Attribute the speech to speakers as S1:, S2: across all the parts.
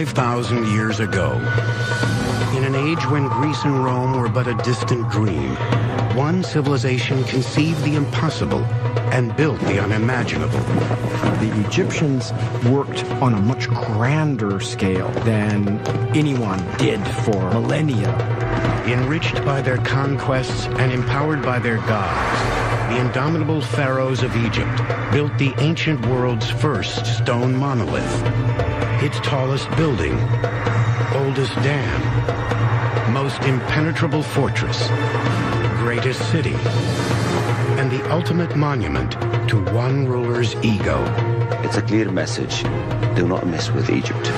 S1: 5,000 years ago, in an age when Greece and Rome were but a distant dream, one civilization conceived the impossible and built the unimaginable.
S2: The Egyptians worked on a much grander scale than anyone did for millennia.
S1: Enriched by their conquests and empowered by their gods, the indomitable pharaohs of Egypt built the ancient world's first stone monolith. Its tallest building, oldest dam, most impenetrable fortress, greatest city, and the ultimate monument to one ruler's ego.
S3: It's a clear message. Do not mess with Egypt.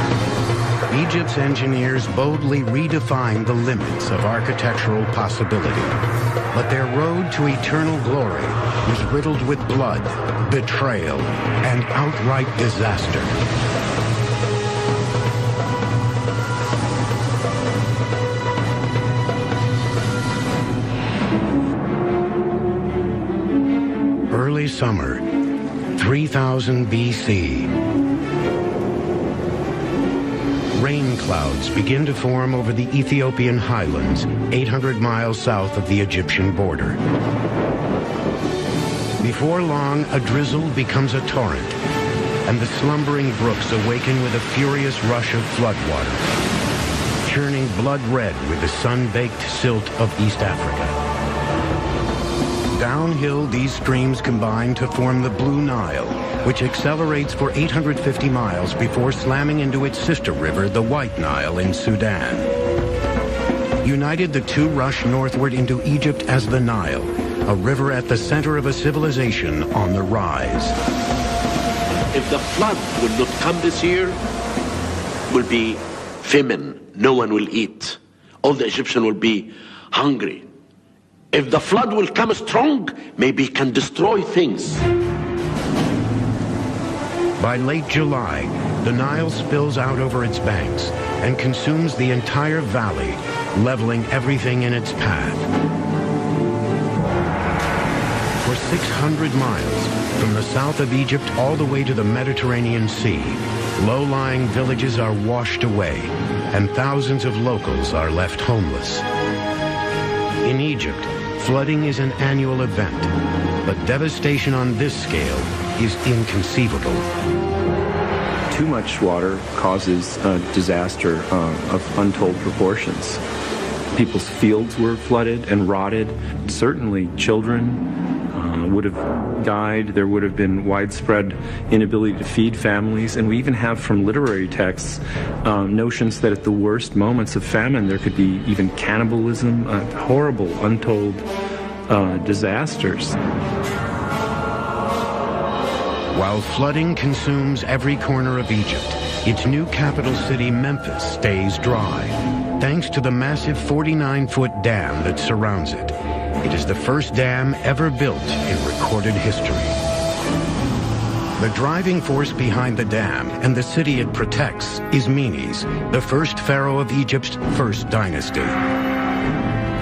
S1: Egypt's engineers boldly redefined the limits of architectural possibility. But their road to eternal glory was riddled with blood, betrayal, and outright disaster. Early summer, 3000 BC. Rain clouds begin to form over the Ethiopian highlands, 800 miles south of the Egyptian border. Before long, a drizzle becomes a torrent, and the slumbering brooks awaken with a furious rush of floodwater, churning blood red with the sun-baked silt of East Africa. Downhill, these streams combine to form the Blue Nile, which accelerates for 850 miles before slamming into its sister river, the White Nile, in Sudan. United, the two rush northward into Egypt as the Nile, a river at the center of a civilization on the rise.
S4: If the flood will not come this year, will be famine. No one will eat. All the Egyptians will be hungry. If the flood will come strong, maybe it can destroy things.
S1: By late July, the Nile spills out over its banks and consumes the entire valley, leveling everything in its path. For 600 miles, from the south of Egypt all the way to the Mediterranean Sea, low-lying villages are washed away, and thousands of locals are left homeless. In Egypt, flooding is an annual event, but devastation on this scale is inconceivable.
S5: Too much water causes a disaster of untold proportions. People's fields were flooded and rotted. Certainly children would have died. There would have been widespread inability to feed families. And we even have from literary texts notions that at the worst moments of famine there could be even cannibalism, horrible, untold disasters.
S1: While flooding consumes every corner of Egypt, its new capital city, Memphis, stays dry, thanks to the massive 49-foot dam that surrounds it. It is the first dam ever built in recorded history. The driving force behind the dam and the city it protects is Menes, the first pharaoh of Egypt's first dynasty.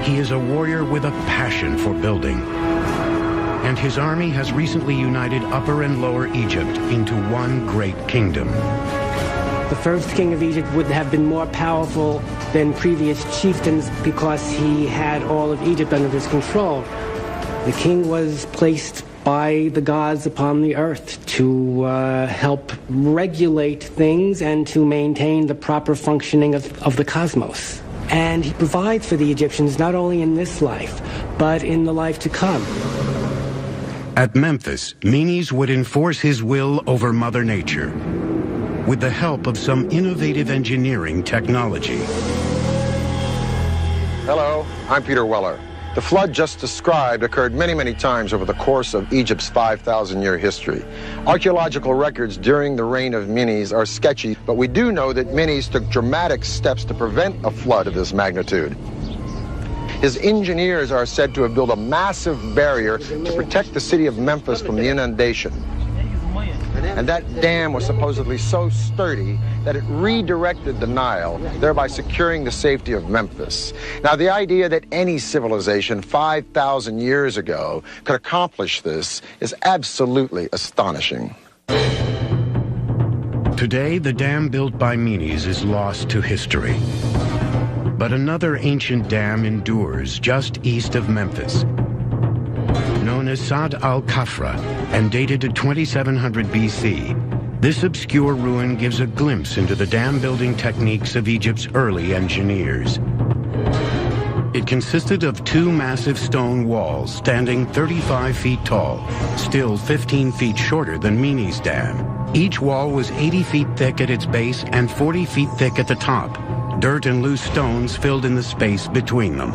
S1: He is a warrior with a passion for building, and his army has recently united Upper and Lower Egypt into one great kingdom.
S6: The first king of Egypt would have been more powerful than previous chieftains because he had all of Egypt under his control. The king was placed by the gods upon the earth to help regulate things and to maintain the proper functioning of the cosmos. And he provides for the Egyptians not only in this life, but in the life to come.
S1: At Memphis, Menes would enforce his will over Mother Nature with the help of some innovative engineering technology.
S7: Hello, I'm Peter Weller. The flood just described occurred many, many times over the course of Egypt's 5,000-year history. Archaeological records during the reign of Menes are sketchy, but we do know that Menes took dramatic steps to prevent a flood of this magnitude. His engineers are said to have built a massive barrier to protect the city of Memphis from the inundation. And that dam was supposedly so sturdy that it redirected the Nile, thereby securing the safety of Memphis. Now, the idea that any civilization 5,000 years ago could accomplish this is absolutely astonishing.
S1: Today, the dam built by Menes is lost to history. But another ancient dam endures just east of Memphis. Known as Sad al-Kafra and dated to 2700 BC, this obscure ruin gives a glimpse into the dam-building techniques of Egypt's early engineers. It consisted of two massive stone walls standing 35 feet tall, still 15 feet shorter than Menes Dam. Each wall was 80 feet thick at its base and 40 feet thick at the top. Dirt and loose stones filled in the space between them.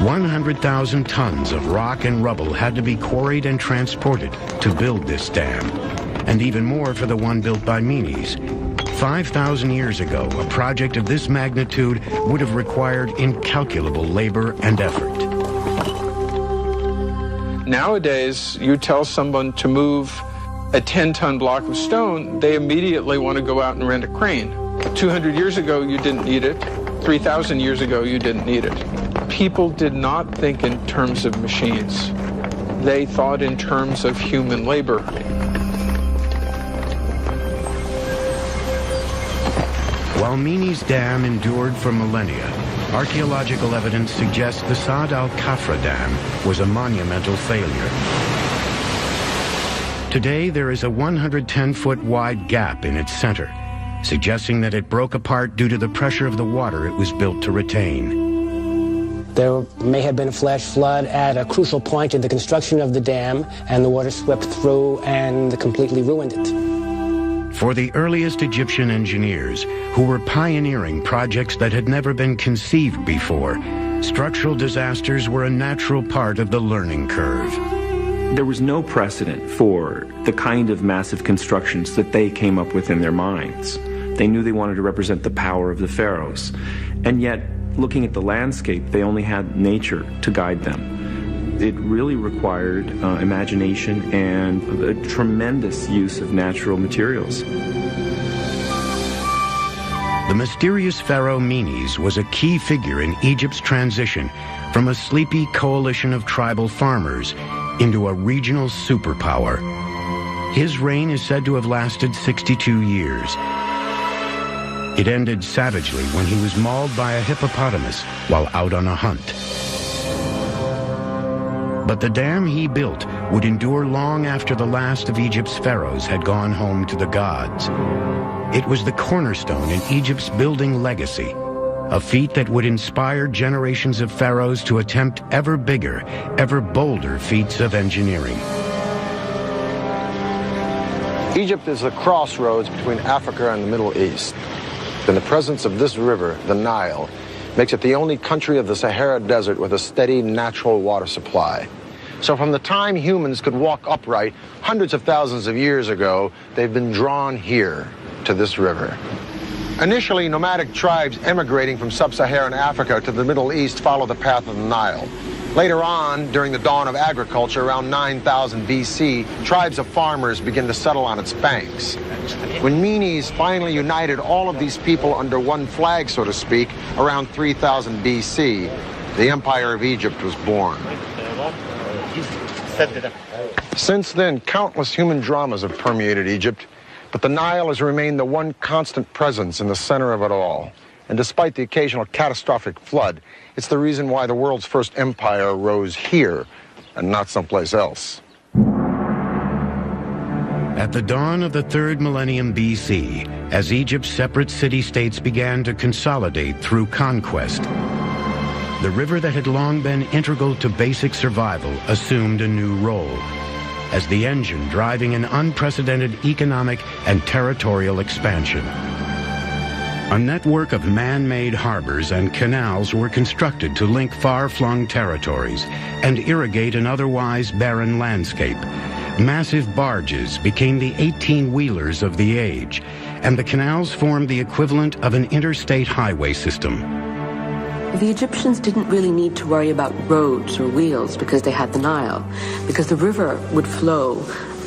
S1: 100,000 tons of rock and rubble had to be quarried and transported to build this dam, and even more for the one built by Menes. 5,000 years ago, a project of this magnitude would have required incalculable labor and effort.
S8: Nowadays, you tell someone to move a 10-ton block of stone, they immediately want to go out and rent a crane. 200 years ago, you didn't need it. 3,000 years ago, you didn't need it. People did not think in terms of machines. They thought in terms of human labor.
S1: While Menes Dam endured for millennia, archaeological evidence suggests the Sad al-Kafra Dam was a monumental failure. Today, there is a 110-foot wide gap in its center, suggesting that it broke apart due to the pressure of the water it was built to retain.
S6: There may have been a flash flood at a crucial point in the construction of the dam, and the water swept through and completely ruined it.
S1: For the earliest Egyptian engineers, who were pioneering projects that had never been conceived before, structural disasters were a natural part of the learning curve.
S5: There was no precedent for the kind of massive constructions that they came up with in their minds. They knew they wanted to represent the power of the pharaohs. And yet, looking at the landscape, they only had nature to guide them. It really required imagination and a tremendous use of natural materials.
S1: The mysterious pharaoh Menes was a key figure in Egypt's transition from a sleepy coalition of tribal farmers into a regional superpower. His reign is said to have lasted 62 years. It ended savagely when he was mauled by a hippopotamus while out on a hunt. But the dam he built would endure long after the last of Egypt's pharaohs had gone home to the gods. It was the cornerstone in Egypt's building legacy, a feat that would inspire generations of pharaohs to attempt ever bigger, ever bolder feats of engineering.
S7: Egypt is the crossroads between Africa and the Middle East. And the presence of this river, the Nile, makes it the only country of the Sahara Desert with a steady natural water supply. So from the time humans could walk upright hundreds of thousands of years ago, they've been drawn here to this river. Initially, nomadic tribes emigrating from sub-Saharan Africa to the Middle East follow the path of the Nile. Later on, during the dawn of agriculture around 9000 BC, tribes of farmers begin to settle on its banks. When Menes finally united all of these people under one flag, so to speak, around 3000 BC, the Empire of Egypt was born. Since then, countless human dramas have permeated Egypt, but the Nile has remained the one constant presence in the center of it all. And despite the occasional catastrophic flood, it's the reason why the world's first empire rose here and not someplace else.
S1: At the dawn of the 3rd millennium BC, as Egypt's separate city-states began to consolidate through conquest, the river that had long been integral to basic survival assumed a new role as the engine driving an unprecedented economic and territorial expansion. A network of man-made harbors and canals were constructed to link far-flung territories and irrigate an otherwise barren landscape. Massive barges became the 18-wheelers of the age, and the canals formed the equivalent of an interstate highway system.
S9: The Egyptians didn't really need to worry about roads or wheels because they had the Nile, because the river would flow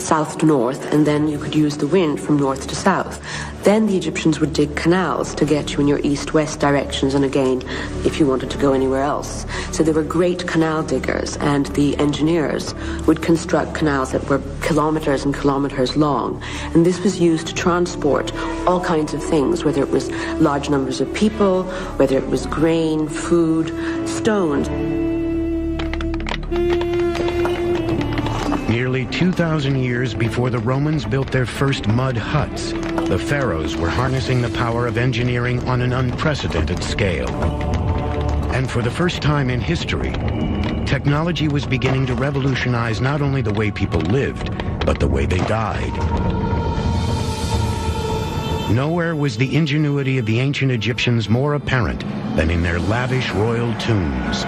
S9: south to north, and then you could use the wind from north to south. Then the Egyptians would dig canals to get you in your east-west directions, and again, if you wanted to go anywhere else. So they were great canal diggers, and the engineers would construct canals that were kilometers and kilometers long. And this was used to transport all kinds of things, whether it was large numbers of people, whether it was grain, food, stones.
S1: Nearly 2,000 years before the Romans built their first mud huts, the pharaohs were harnessing the power of engineering on an unprecedented scale. And for the first time in history, technology was beginning to revolutionize not only the way people lived, but the way they died. Nowhere was the ingenuity of the ancient Egyptians more apparent than in their lavish royal tombs.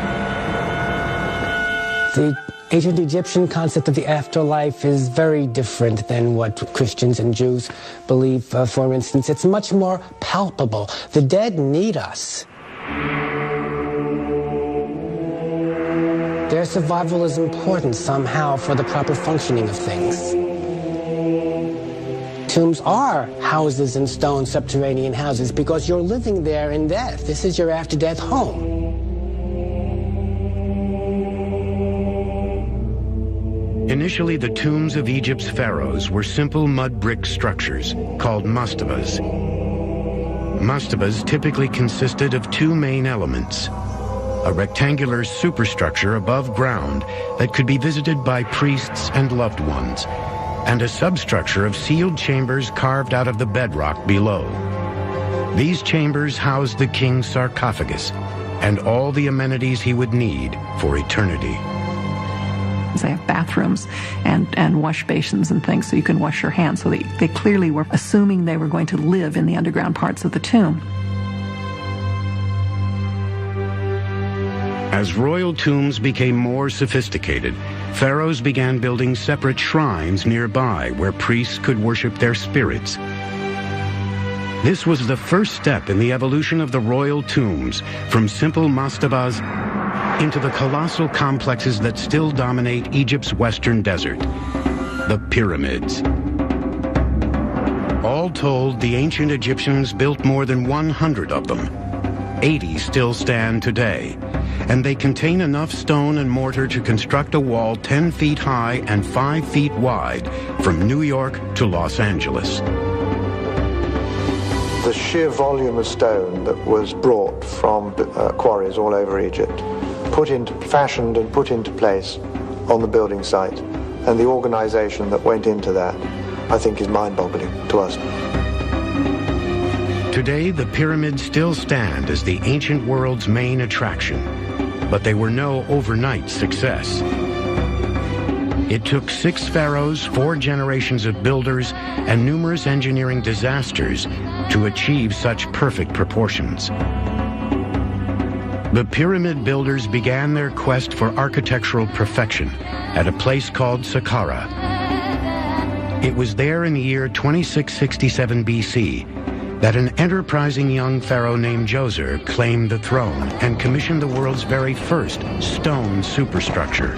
S6: The ancient Egyptian concept of the afterlife is very different than what Christians and Jews believe, for instance. It's much more palpable. The dead need us. Their survival is important somehow for the proper functioning of things. Tombs are houses in stone, subterranean houses, because you're living there in death. This is your after-death home.
S1: Initially, the tombs of Egypt's pharaohs were simple mud brick structures called mastabas. Mastabas typically consisted of two main elements: a rectangular superstructure above ground that could be visited by priests and loved ones, and a substructure of sealed chambers carved out of the bedrock below. These chambers housed the king's sarcophagus and all the amenities he would need for eternity.
S10: They have bathrooms and wash basins and things so you can wash your hands. So they clearly were assuming they were going to live in the underground parts of the tomb.
S1: As royal tombs became more sophisticated, pharaohs began building separate shrines nearby where priests could worship their spirits. This was the first step in the evolution of the royal tombs from simple mastabas into the colossal complexes that still dominate Egypt's western desert, the pyramids. All told, the ancient Egyptians built more than 100 of them. 80 still stand today, and they contain enough stone and mortar to construct a wall 10 feet high and 5 feet wide from New York to Los Angeles.
S11: The sheer volume of stone that was brought from quarries all over Egypt, fashioned and put into place on the building site, and the organization that went into that, I think is mind-boggling to us.
S1: Today, the pyramids still stand as the ancient world's main attraction, but they were no overnight success. It took 6 pharaohs, 4 generations of builders, and numerous engineering disasters to achieve such perfect proportions. The pyramid builders began their quest for architectural perfection at a place called Saqqara. It was there in the year 2667 BC that an enterprising young pharaoh named Djoser claimed the throne and commissioned the world's very first stone superstructure.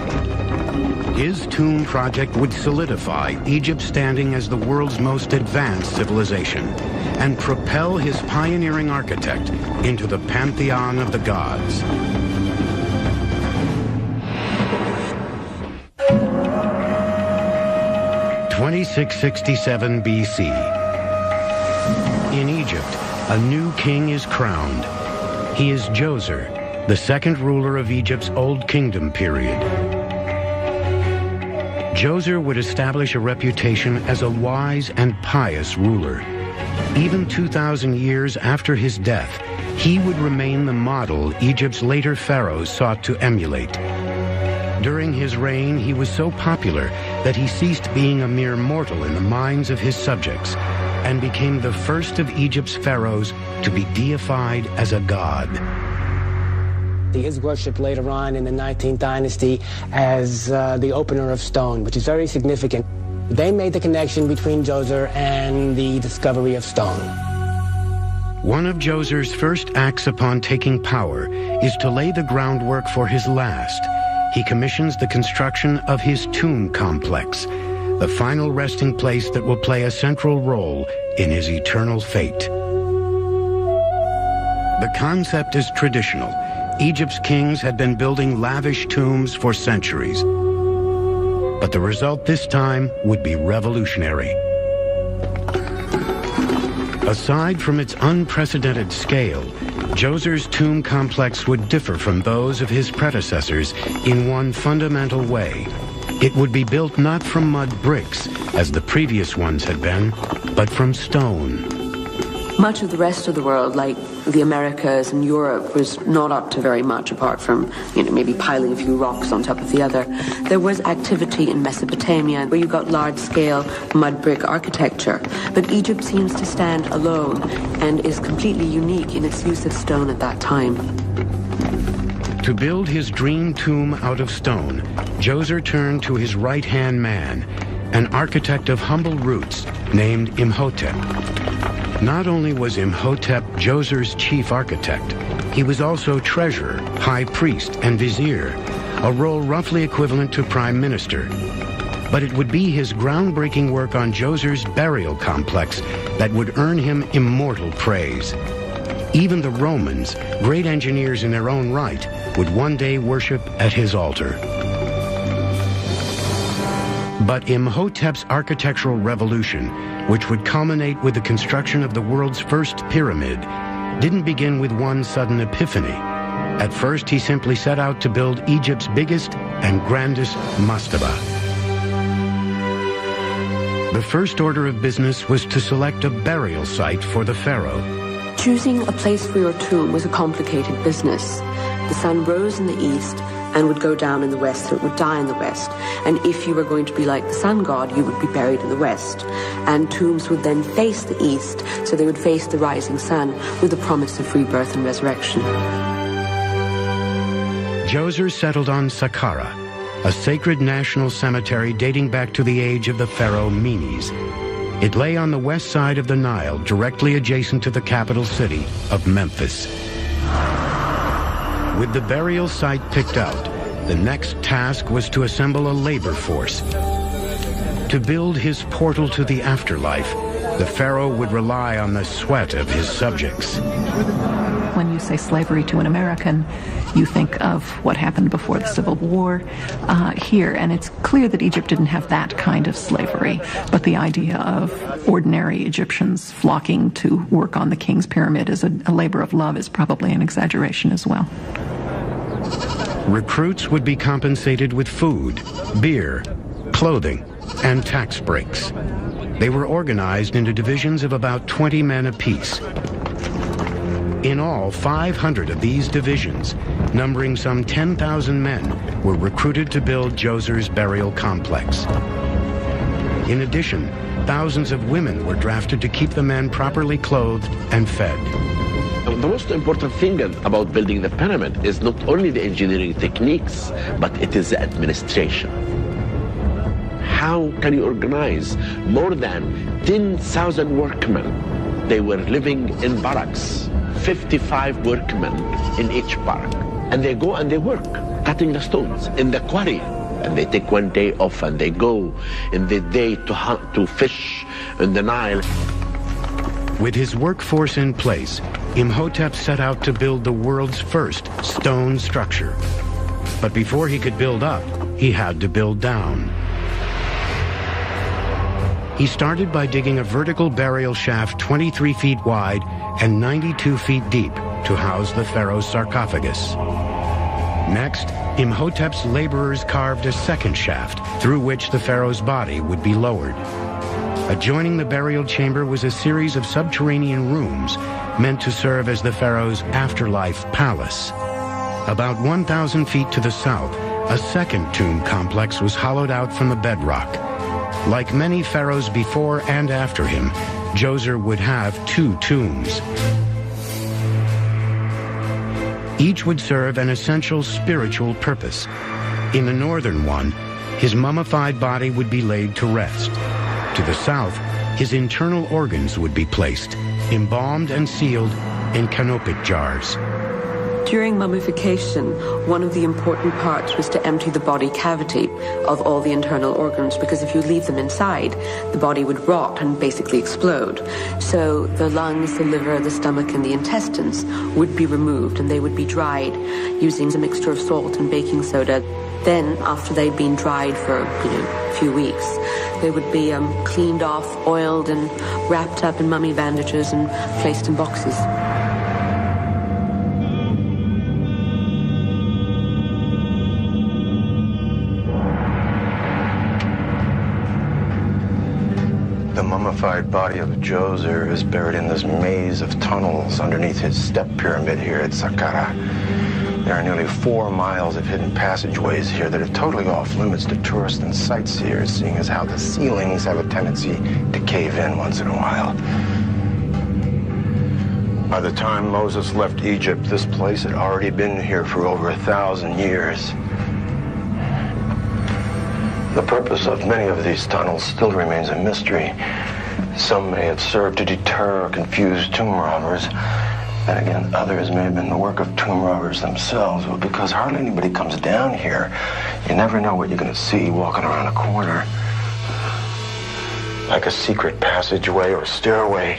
S1: His tomb project would solidify Egypt's standing as the world's most advanced civilization and propel his pioneering architect into the pantheon of the gods. (2667 BC). In Egypt, a new king is crowned. He is Djoser, the second ruler of Egypt's Old Kingdom period. Djoser would establish a reputation as a wise and pious ruler. Even 2,000 years after his death, he would remain the model Egypt's later pharaohs sought to emulate. During his reign, he was so popular that he ceased being a mere mortal in the minds of his subjects and became the first of Egypt's pharaohs to be deified as a god.
S6: He is worshipped later on in the 19th dynasty as the opener of stone, which is very significant. They made the connection between Djoser and the discovery of stone.
S1: One of Djoser's first acts upon taking power is to lay the groundwork for his last. He commissions the construction of his tomb complex, the final resting place that will play a central role in his eternal fate. The concept is traditional. Egypt's kings had been building lavish tombs for centuries. But the result this time would be revolutionary. Aside from its unprecedented scale, Djoser's tomb complex would differ from those of his predecessors in one fundamental way. It would be built not from mud bricks, as the previous ones had been, but from stone.
S9: Much of the rest of the world, like the Americas and Europe, was not up to very much apart from, maybe piling a few rocks on top of the other. There was activity in Mesopotamia where you got large-scale mud brick architecture, but Egypt seems to stand alone and is completely unique in its use of stone at that time.
S1: To build his dream tomb out of stone, Djoser turned to his right-hand man, an architect of humble roots named Imhotep. Not only was Imhotep Djoser's chief architect, he was also treasurer, high priest, and vizier, a role roughly equivalent to prime minister. But it would be his groundbreaking work on Djoser's burial complex that would earn him immortal praise. Even the Romans, great engineers in their own right, would one day worship at his altar. But Imhotep's architectural revolution, which would culminate with the construction of the world's first pyramid, didn't begin with one sudden epiphany. At first, he simply set out to build Egypt's biggest and grandest mastaba. The first order of business was to select a burial site for the pharaoh.
S9: Choosing a place for your tomb was a complicated business. The sun rose in the east and would go down in the west, so it would die in the west. And if you were going to be like the sun god, you would be buried in the west. And tombs would then face the east, so they would face the rising sun with the promise of rebirth and resurrection.
S1: Djoser settled on Saqqara, a sacred national cemetery dating back to the age of the pharaoh Menes. It lay on the west side of the Nile, directly adjacent to the capital city of Memphis. With the burial site picked out, the next task was to assemble a labor force. To build his portal to the afterlife, the pharaoh would rely on the sweat of his subjects.
S10: When you say slavery to an American, you think of what happened before the Civil War here, and it's clear that Egypt didn't have that kind of slavery, but the idea of ordinary Egyptians flocking to work on the king's pyramid as a labor of love is probably an exaggeration as well.
S1: Recruits would be compensated with food, beer, clothing, and tax breaks. They were organized into divisions of about 20 men apiece. In all, 500 of these divisions, numbering some 10,000 men, were recruited to build Djoser's burial complex. In addition, thousands of women were drafted to keep the men properly clothed and fed.
S4: The most important thing about building the pyramid is not only the engineering techniques, but it is the administration. How can you organize more than 10,000 workmen? They were living in barracks, 55 workmen in each barrack. And they go and they work, cutting the stones in the quarry. And they take one day off and they go in the day to hunt, to fish in the Nile.
S1: With his workforce in place, Imhotep set out to build the world's first stone structure. But before he could build up, he had to build down. He started by digging a vertical burial shaft 23 feet wide and 92 feet deep to house the pharaoh's sarcophagus. Next, Imhotep's laborers carved a second shaft through which the pharaoh's body would be lowered. Adjoining the burial chamber was a series of subterranean rooms meant to serve as the pharaoh's afterlife palace. About 1,000 feet to the south, a second tomb complex was hollowed out from the bedrock. Like many pharaohs before and after him, Djoser would have two tombs. Each would serve an essential spiritual purpose. In the northern one, his mummified body would be laid to rest. To the south, his internal organs would be placed, embalmed and sealed in canopic jars.
S9: During mummification, one of the important parts was to empty the body cavity of all the internal organs, because if you leave them inside, the body would rot and basically explode. So the lungs, the liver, the stomach, and the intestines would be removed, and they would be dried using a mixture of salt and baking soda. Then, after they'd been dried for, a few weeks, they would be cleaned off, oiled, and wrapped up in mummy bandages and placed in boxes.
S7: The mummified body of Djoser is buried in this maze of tunnels underneath his step pyramid here at Saqqara. There are nearly 4 miles of hidden passageways here that are totally off limits to tourists and sightseers, seeing as how the ceilings have a tendency to cave in once in a while. By the time Moses left Egypt, this place had already been here for over 1,000 years. The purpose of many of these tunnels still remains a mystery. Some may have served to deter or confuse tomb robbers. Then again, others may have been the work of tomb robbers themselves. But because hardly anybody comes down here, you never know what you're going to see walking around a corner. Like a secret passageway or stairway.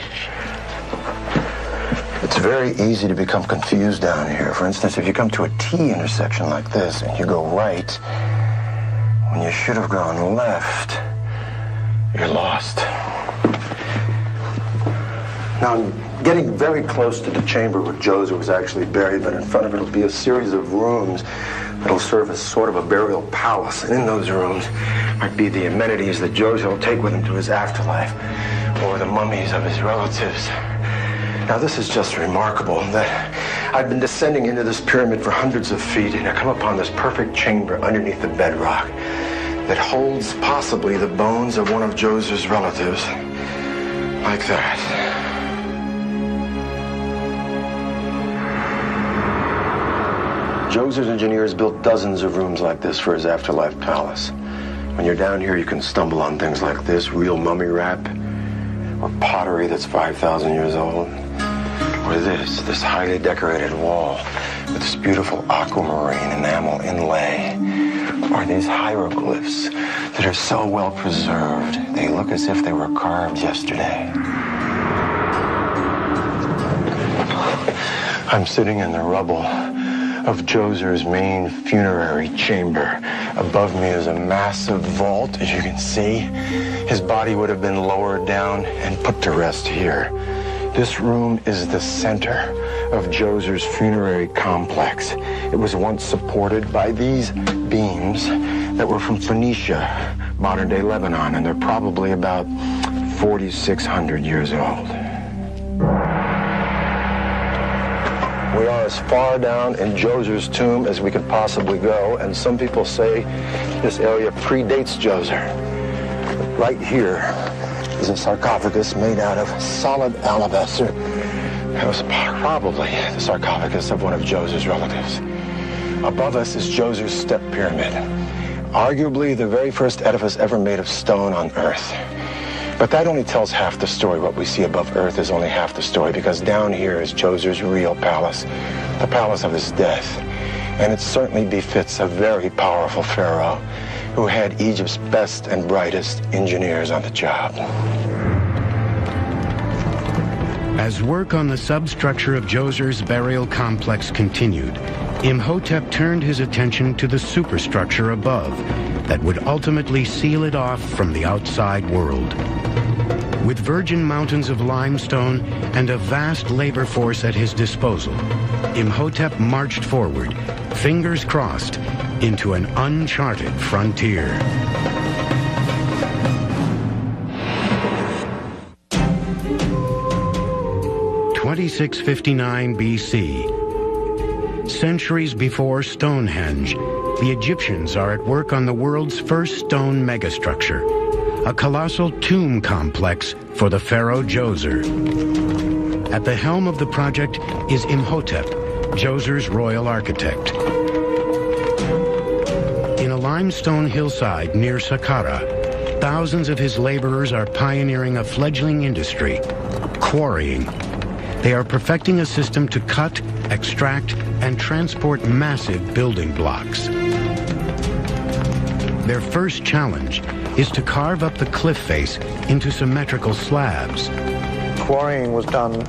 S7: It's very easy to become confused down here. For instance, if you come to a T intersection like this and you go right, when you should have gone left, you're lost. Now, I'm getting very close to the chamber where Djoser was actually buried, but in front of it will be a series of rooms that'll serve as sort of a burial palace. And in those rooms might be the amenities that Djoser will take with him to his afterlife, or the mummies of his relatives. Now, this is just remarkable that I've been descending into this pyramid for hundreds of feet, and I come upon this perfect chamber underneath the bedrock that holds possibly the bones of one of Djoser's relatives, like that. Djoser's engineers built dozens of rooms like this for his afterlife palace. When you're down here, you can stumble on things like this, real mummy wrap, or pottery that's 5,000 years old, or this highly decorated wall with this beautiful aquamarine enamel inlay, or these hieroglyphs that are so well preserved, they look as if they were carved yesterday. I'm sitting in the rubble of Djoser's main funerary chamber. Above me is a massive vault, as you can see. His body would have been lowered down and put to rest here. This room is the center of Djoser's funerary complex. It was once supported by these beams that were from Phoenicia, modern-day Lebanon, and they're probably about 4,600 years old. We are as far down in Djoser's tomb as we could possibly go, and some people say this area predates Djoser. But right here is a sarcophagus made out of solid alabaster. It was probably the sarcophagus of one of Djoser's relatives. Above us is Djoser's step pyramid, arguably the very first edifice ever made of stone on Earth. But that only tells half the story. What we see above Earth is only half the story, because down here is Djoser's real palace, the palace of his death. And it certainly befits a very powerful pharaoh who had Egypt's best and brightest engineers on the job.
S1: As work on the substructure of Djoser's burial complex continued, Imhotep turned his attention to the superstructure above that would ultimately seal it off from the outside world. With virgin mountains of limestone and a vast labor force at his disposal, Imhotep marched forward, fingers crossed, into an uncharted frontier. (2659 BC). Centuries before Stonehenge, the Egyptians are at work on the world's first stone megastructure, a colossal tomb complex for the pharaoh Djoser. At the helm of the project is Imhotep, Djoser's royal architect. In a limestone hillside near Saqqara, thousands of his laborers are pioneering a fledgling industry, quarrying. they are perfecting a system to cut, extract, and transport massive building blocks. Their first challenge is to carve up the cliff face into symmetrical slabs.
S11: Quarrying was done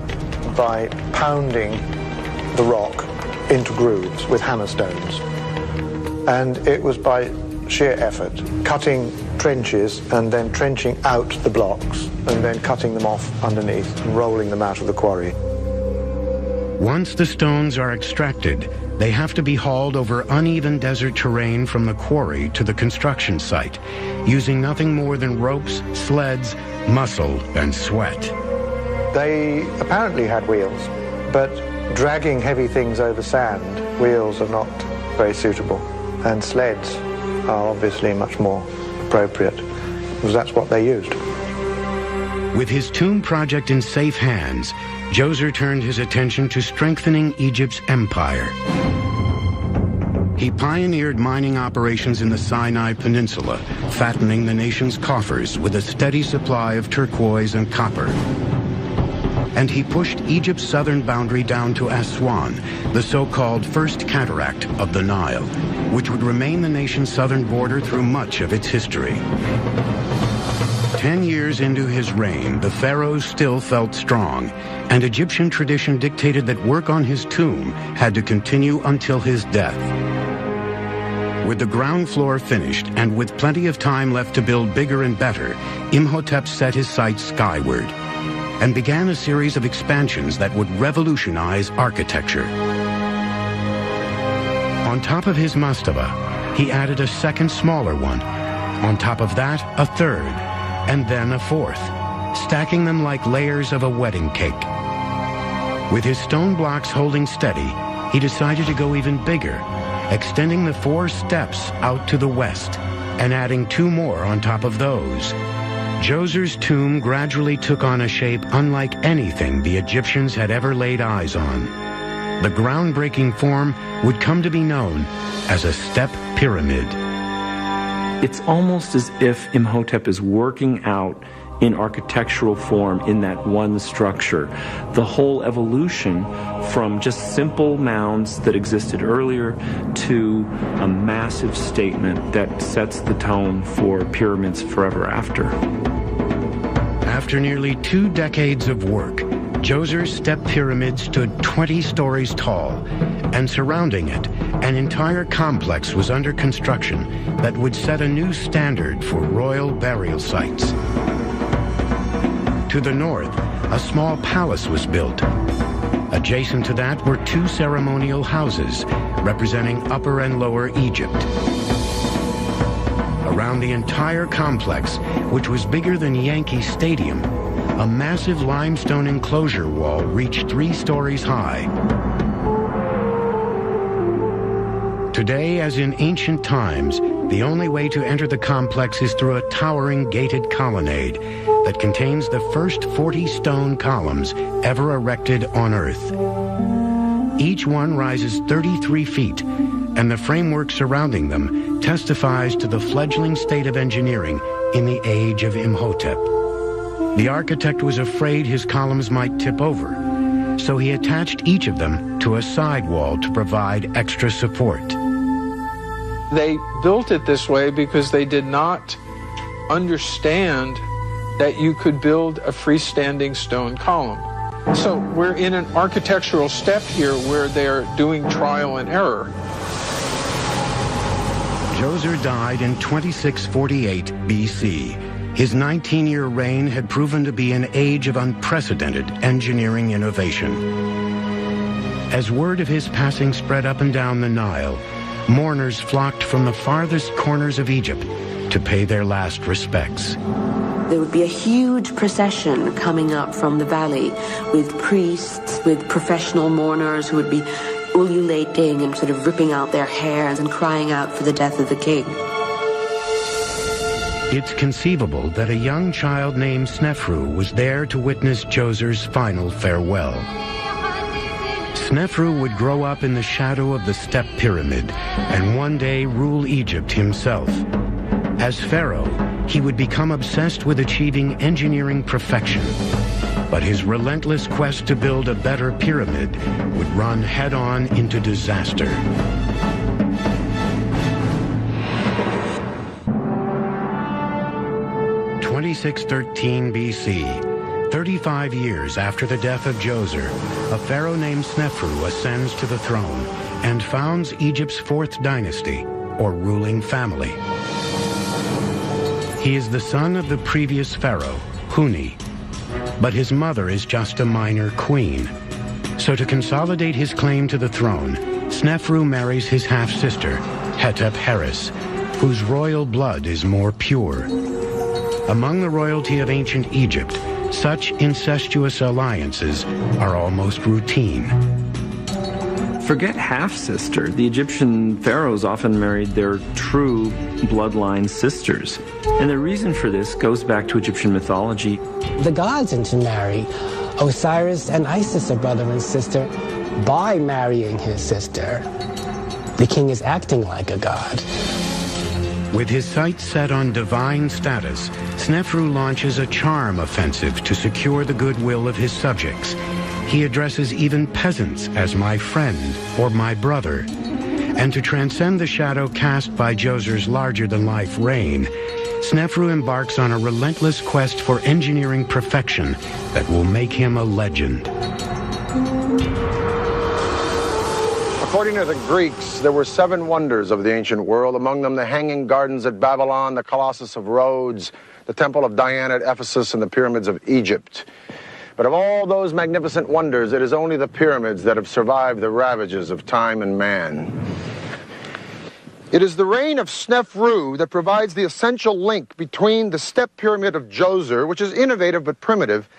S11: by pounding the rock into grooves with hammer stones. And it was by sheer effort, cutting trenches and then trenching out the blocks and then cutting them off underneath and rolling them out of the quarry.
S1: Once the stones are extracted, they have to be hauled over uneven desert terrain from the quarry to the construction site, using nothing more than ropes, sleds, muscle, and sweat.
S11: They apparently had wheels, but dragging heavy things over sand, wheels are not very suitable, and sleds are obviously much more appropriate, because that's what they used.
S1: With his tomb project in safe hands, Djoser turned his attention to strengthening Egypt's empire. He pioneered mining operations in the Sinai Peninsula, fattening the nation's coffers with a steady supply of turquoise and copper. And he pushed Egypt's southern boundary down to Aswan, the so-called First Cataract of the Nile, which would remain the nation's southern border through much of its history. 10 years into his reign, the pharaohs still felt strong, and Egyptian tradition dictated that work on his tomb had to continue until his death. With the ground floor finished, and with plenty of time left to build bigger and better, Imhotep set his sights skyward and began a series of expansions that would revolutionize architecture. On top of his mastaba, he added a second smaller one. On top of that, a third, and then a fourth, stacking them like layers of a wedding cake. With his stone blocks holding steady, he decided to go even bigger, extending the 4 steps out to the west and adding 2 more on top of those. Djoser's tomb gradually took on a shape unlike anything the Egyptians had ever laid eyes on. The groundbreaking form would come to be known as a step pyramid.
S5: It's almost as if Imhotep is working out in architectural form in that one structure the whole evolution from just simple mounds that existed earlier to a massive statement that sets the tone for pyramids forever after.
S1: After nearly 2 decades of work, Djoser's step pyramid stood 20 stories tall, and surrounding it, an entire complex was under construction that would set a new standard for royal burial sites. To the north, a small palace was built. Adjacent to that were 2 ceremonial houses representing Upper and Lower Egypt. Around the entire complex, which was bigger than Yankee Stadium, a massive limestone enclosure wall reached 3 stories high. Today, as in ancient times, the only way to enter the complex is through a towering gated colonnade that contains the first 40 stone columns ever erected on Earth. Each one rises 33 feet, and the framework surrounding them testifies to the fledgling state of engineering in the age of Imhotep. The architect was afraid his columns might tip over, so he attached each of them to a side wall to provide extra support.
S8: They built it this way because they did not understand that you could build a freestanding stone column. So we're in an architectural step here where they're doing trial and error.
S1: Djoser died in 2648 BC. His 19-year reign had proven to be an age of unprecedented engineering innovation. As word of his passing spread up and down the Nile, mourners flocked from the farthest corners of Egypt to pay their last respects.
S9: There would be a huge procession coming up from the valley with priests, with professional mourners who would be ululating and sort of ripping out their hairs and crying out for the death of the king.
S1: It's conceivable that a young child named Snefru was there to witness Djoser's final farewell. Snefru would grow up in the shadow of the step pyramid and one day rule Egypt himself. As pharaoh, he would become obsessed with achieving engineering perfection. But his relentless quest to build a better pyramid would run head-on into disaster. In 2613 BC, 35 years after the death of Djoser, a pharaoh named Snefru ascends to the throne and founds Egypt's fourth dynasty, or ruling family. He is the son of the previous pharaoh, Huni, but his mother is just a minor queen. So to consolidate his claim to the throne, Snefru marries his half-sister, Hetep Heres, whose royal blood is more pure. Among the royalty of ancient Egypt, such incestuous alliances are almost routine.
S5: Forget half-sister. The Egyptian pharaohs often married their true bloodline sisters. And the reason for this goes back to Egyptian mythology.
S6: The gods intermarry. Osiris and Isis are brother and sister by marrying his sister. The king is acting like a god.
S1: With his sights set on divine status, Snefru launches a charm offensive to secure the goodwill of his subjects. He addresses even peasants as my friend or my brother. And to transcend the shadow cast by Djoser's larger-than-life reign, Snefru embarks on a relentless quest for engineering perfection that will make him a legend.
S7: According to the Greeks, there were 7 wonders of the ancient world, among them the Hanging Gardens at Babylon, the Colossus of Rhodes, the Temple of Diana at Ephesus, and the Pyramids of Egypt. But of all those magnificent wonders, it is only the pyramids that have survived the ravages of time and man. It is the reign of Snefru that provides the essential link between the step pyramid of Djoser, which is innovative but primitive,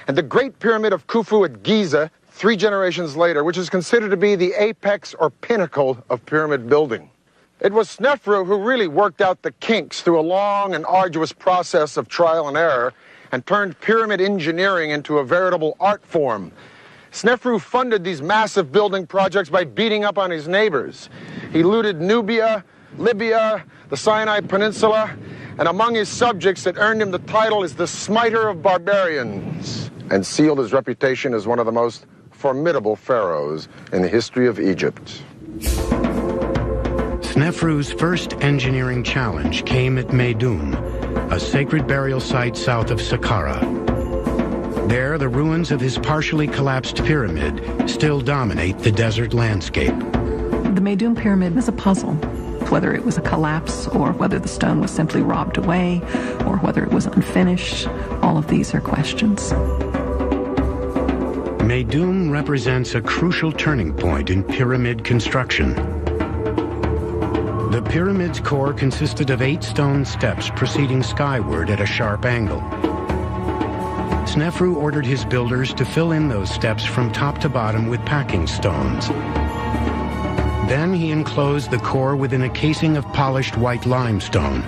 S7: and the Great Pyramid of Khufu at Giza, 3 generations later, which is considered to be the apex or pinnacle of pyramid building. It was Snefru who really worked out the kinks through a long and arduous process of trial and error and turned pyramid engineering into a veritable art form. Snefru funded these massive building projects by beating up on his neighbors. He looted Nubia, Libya, the Sinai Peninsula, and among his subjects it earned him the title as the Smiter of Barbarians and sealed his reputation as one of the most formidable pharaohs in the history of Egypt.
S1: Snefru's first engineering challenge came at Meidum, a sacred burial site south of Saqqara. There, the ruins of his partially collapsed pyramid still dominate the desert landscape.
S10: The Meidum Pyramid is a puzzle. Whether it was a collapse, or whether the stone was simply robbed away, or whether it was unfinished, all of these are questions.
S1: Meidum represents a crucial turning point in pyramid construction. The pyramid's core consisted of 8 stone steps proceeding skyward at a sharp angle. Snefru ordered his builders to fill in those steps from top to bottom with packing stones. Then he enclosed the core within a casing of polished white limestone,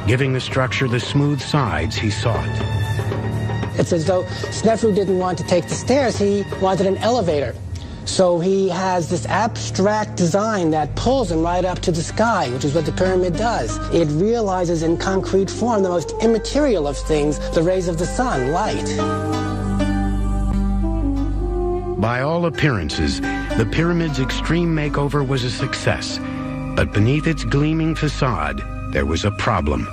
S1: giving the structure the smooth sides he sought.
S6: It's as though Snefru didn't want to take the stairs, he wanted an elevator. So he has this abstract design that pulls him right up to the sky, which is what the pyramid does. It realizes in concrete form the most immaterial of things, the rays of the sun, light.
S1: By all appearances, the pyramid's extreme makeover was a success, but beneath its gleaming facade, there was a problem.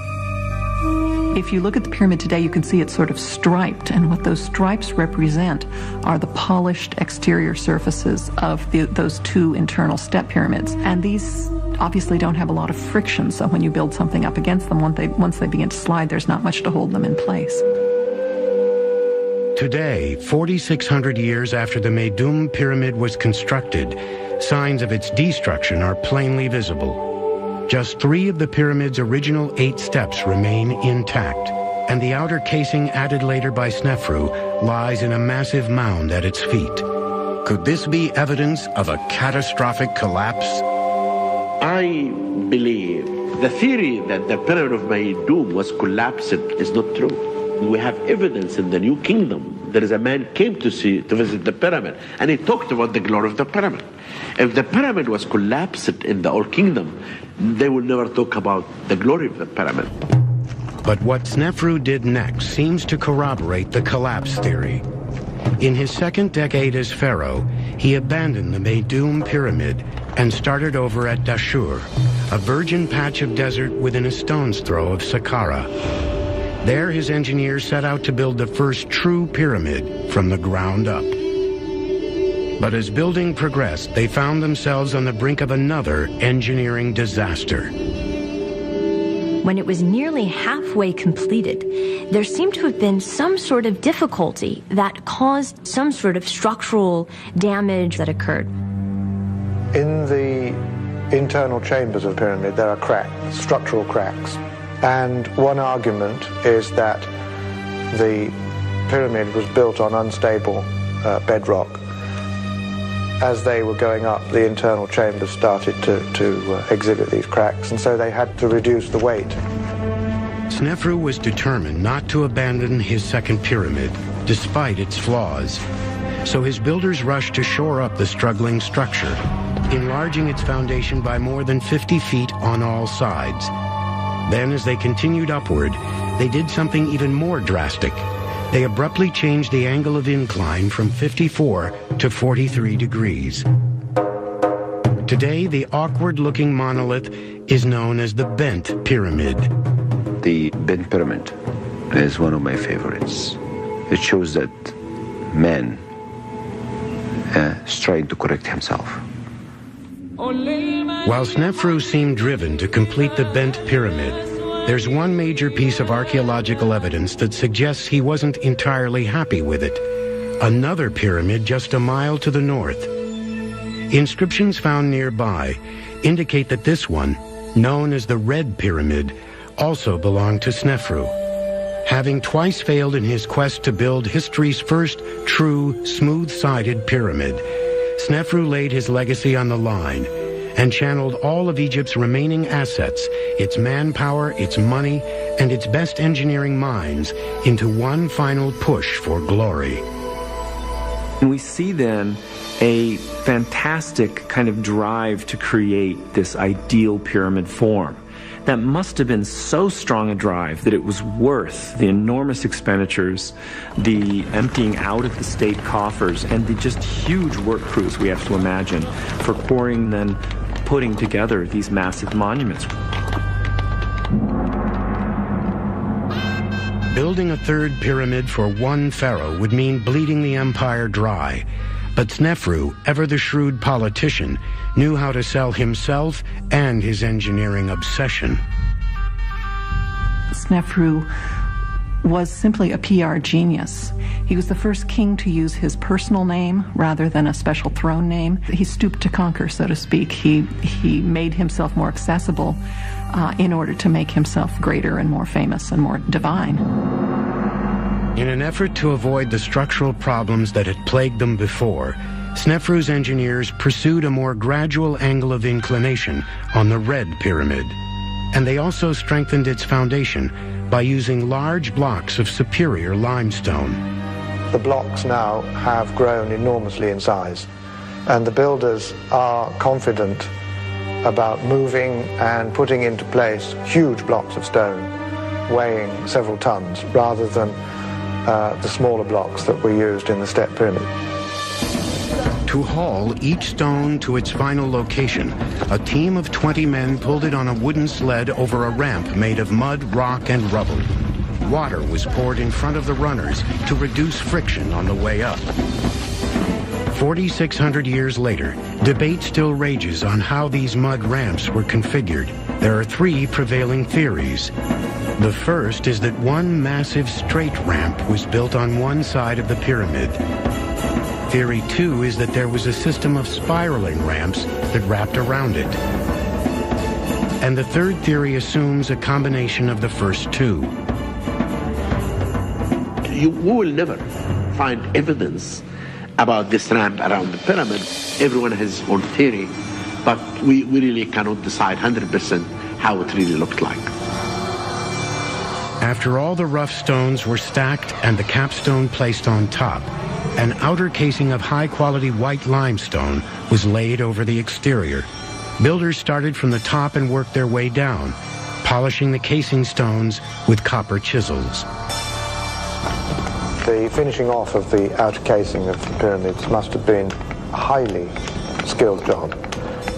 S10: If you look at the pyramid today, you can see it's sort of striped, and what those stripes represent are the polished exterior surfaces of those 2 internal step pyramids. And these obviously don't have a lot of friction, so when you build something up against them, once they begin to slide, there's not much to hold them in place.
S1: Today, 4,600 years after the Meidum Pyramid was constructed, signs of its destruction are plainly visible. Just 3 of the pyramid's original 8 steps remain intact, and the outer casing added later by Snefru lies in a massive mound at its feet. Could this be evidence of a catastrophic collapse?
S4: I believe the theory that the pyramid of Meidum was collapsed is not true. We have evidence in the New Kingdom. There is a man came to visit the pyramid, and he talked about the glory of the pyramid. If the pyramid was collapsed in the Old Kingdom, they will never talk about the glory of the pyramid.
S1: But what Snefru did next seems to corroborate the collapse theory. In his second decade as pharaoh, he abandoned the Meidum Pyramid and started over at Dashur, a virgin patch of desert within a stone's throw of Saqqara. There, his engineers set out to build the first true pyramid from the ground up. But as building progressed, they found themselves on the brink of another engineering disaster.
S12: When it was nearly halfway completed, there seemed to have been some sort of difficulty that caused some sort of structural damage that occurred.
S11: In the internal chambers of the pyramid, there are cracks, structural cracks. And one argument is that the pyramid was built on unstable bedrock. As they were going up, the internal chambers started to exhibit these cracks, and so they had to reduce the weight.
S1: Snefru was determined not to abandon his second pyramid, despite its flaws. So his builders rushed to shore up the struggling structure, enlarging its foundation by more than 50 feet on all sides. Then, as they continued upward, they did something even more drastic. They abruptly changed the angle of incline from 54 to 43 degrees. Today, the awkward-looking monolith is known as the Bent Pyramid.
S3: The Bent Pyramid is one of my favorites. It shows that man is trying to correct himself.
S1: While Snefru seemed driven to complete the Bent Pyramid, there's one major piece of archaeological evidence that suggests he wasn't entirely happy with it. Another pyramid just a mile to the north. Inscriptions found nearby indicate that this one, known as the Red Pyramid, also belonged to Snefru. Having twice failed in his quest to build history's first true, smooth-sided pyramid, Snefru laid his legacy on the line and channeled all of Egypt's remaining assets, its manpower, its money, and its best engineering minds into one final push for glory.
S5: And we see then a fantastic kind of drive to create this ideal pyramid form. That must have been so strong a drive that it was worth the enormous expenditures, the emptying out of the state coffers, and the just huge work crews we have to imagine for quarrying, then putting together these massive monuments.
S1: Building a third pyramid for one pharaoh would mean bleeding the empire dry. But Snefru, ever the shrewd politician, knew how to sell himself and his engineering obsession.
S10: Snefru was simply a PR genius. He was the first king to use his personal name rather than a special throne name. He stooped to conquer, so to speak. He made himself more accessible in order to make himself greater and more famous and more divine.
S1: In an effort to avoid the structural problems that had plagued them before, Snefru's engineers pursued a more gradual angle of inclination on the Red Pyramid. And they also strengthened its foundation by using large blocks of superior limestone.
S11: The blocks now have grown enormously in size, and the builders are confident about moving and putting into place huge blocks of stone weighing several tons rather than the smaller blocks that were used in the step pyramid.
S1: To haul each stone to its final location, a team of 20 men pulled it on a wooden sled over a ramp made of mud, rock, and rubble. Water was poured in front of the runners to reduce friction on the way up. 4,600 years later, debate still rages on how these mud ramps were configured. There are three prevailing theories. The first is that one massive straight ramp was built on one side of the pyramid. Theory 2 is that there was a system of spiraling ramps that wrapped around it. And the third theory assumes a combination of the first two.
S4: We will never find evidence about this ramp around the pyramid. Everyone has his own theory, but we really cannot decide 100% how it really looked like.
S1: After all the rough stones were stacked and the capstone placed on top, an outer casing of high-quality white limestone was laid over the exterior. Builders started from the top and worked their way down, polishing the casing stones with copper chisels.
S11: The finishing off of the outer casing of the pyramids must have been a highly skilled job.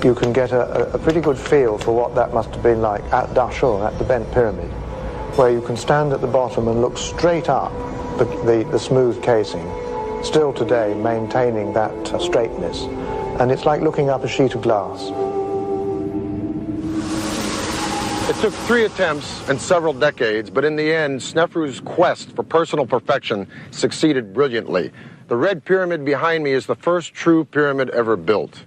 S11: You can get a pretty good feel for what that must have been like at Dashur, at the bent pyramid, where you can stand at the bottom and look straight up the smooth casing, still today maintaining that straightness. And it's like looking up a sheet of glass.
S7: It took 3 attempts and several decades, but in the end, Snefru's quest for personal perfection succeeded brilliantly. The Red Pyramid behind me is the first true pyramid ever built.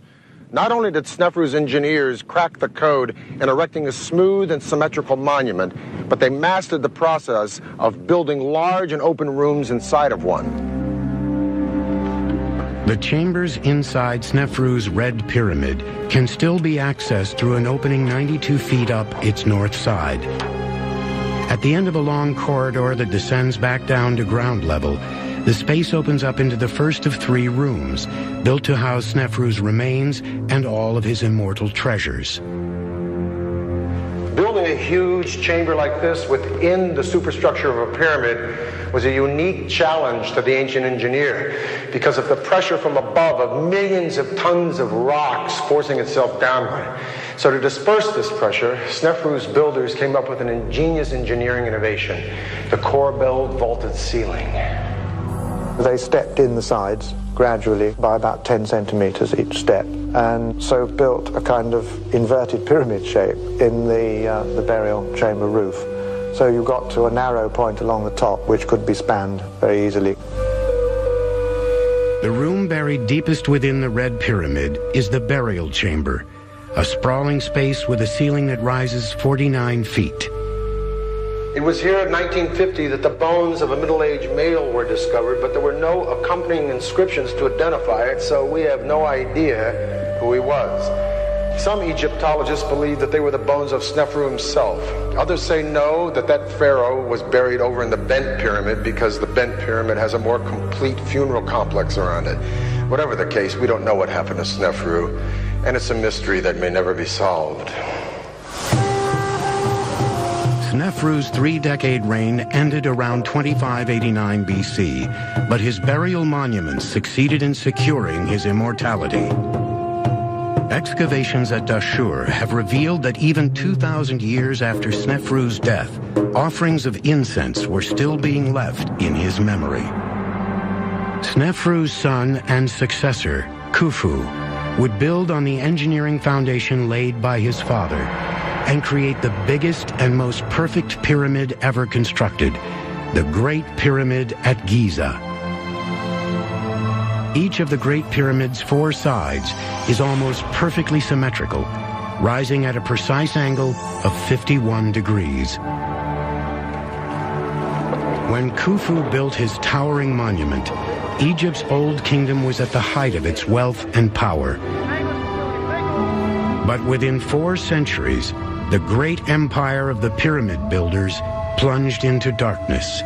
S7: Not only did Snefru's engineers crack the code in erecting a smooth and symmetrical monument, but they mastered the process of building large and open rooms inside of one.
S1: The chambers inside Snefru's Red Pyramid can still be accessed through an opening 92 feet up its north side. At the end of a long corridor that descends back down to ground level, the space opens up into the first of 3 rooms, built to house Snefru's remains and all of his immortal treasures.
S7: Building a huge chamber like this within the superstructure of a pyramid was a unique challenge to the ancient engineer because of the pressure from above of millions of tons of rocks forcing itself downward. So to disperse this pressure, Snefru's builders came up with an ingenious engineering innovation, the core-belled vaulted ceiling.
S11: They stepped in the sides gradually by about 10 centimeters each step, and so built a kind of inverted pyramid shape in the burial chamber roof. So you got to a narrow point along the top which could be spanned very easily.
S1: The room buried deepest within the Red Pyramid is the burial chamber, a sprawling space with a ceiling that rises 49 feet.
S7: It was here in 1950 that the bones of a middle-aged male were discovered, but there were no accompanying inscriptions to identify it, so we have no idea who he was. Some Egyptologists believe that they were the bones of Snefru himself. Others say no, that pharaoh was buried over in the Bent Pyramid because the Bent Pyramid has a more complete funeral complex around it. Whatever the case, we don't know what happened to Snefru, and it's a mystery that may never be solved.
S1: Snefru's 3-decade reign ended around 2589 BC, but his burial monuments succeeded in securing his immortality. Excavations at Dashur have revealed that even 2,000 years after Snefru's death, offerings of incense were still being left in his memory. Snefru's son and successor, Khufu, would build on the engineering foundation laid by his father and create the biggest and most perfect pyramid ever constructed, the Great Pyramid at Giza. Each of the Great Pyramid's 4 sides is almost perfectly symmetrical, rising at a precise angle of 51 degrees. When Khufu built his towering monument, Egypt's old kingdom was at the height of its wealth and power. But within 4 centuries, the great empire of the pyramid builders plunged into darkness.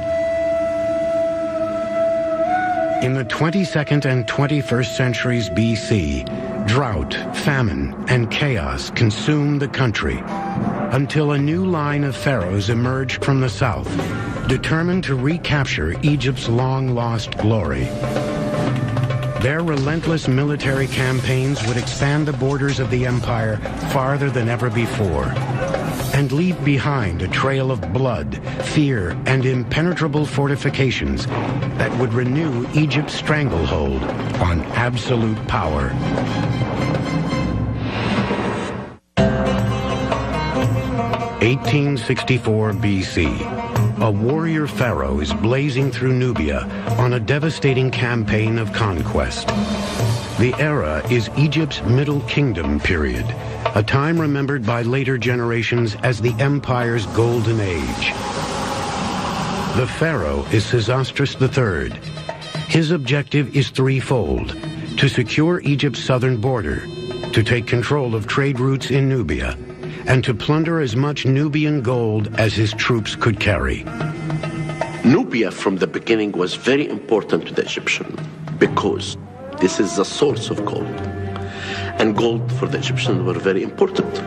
S1: In the 22nd and 21st centuries BC, drought, famine, and chaos consumed the country until a new line of pharaohs emerged from the south, determined to recapture Egypt's long-lost glory. Their relentless military campaigns would expand the borders of the empire farther than ever before and leave behind a trail of blood, fear, and impenetrable fortifications that would renew Egypt's stranglehold on absolute power. (1864 BC). A warrior pharaoh is blazing through Nubia on a devastating campaign of conquest. The era is Egypt's Middle Kingdom period, a time remembered by later generations as the empire's golden age. The pharaoh is Sesostris III. His objective is threefold: to secure Egypt's southern border, to take control of trade routes in Nubia, and to plunder as much Nubian gold as his troops could carry.
S4: Nubia from the beginning was very important to the Egyptian because this is the source of gold. And gold for the Egyptians were very important.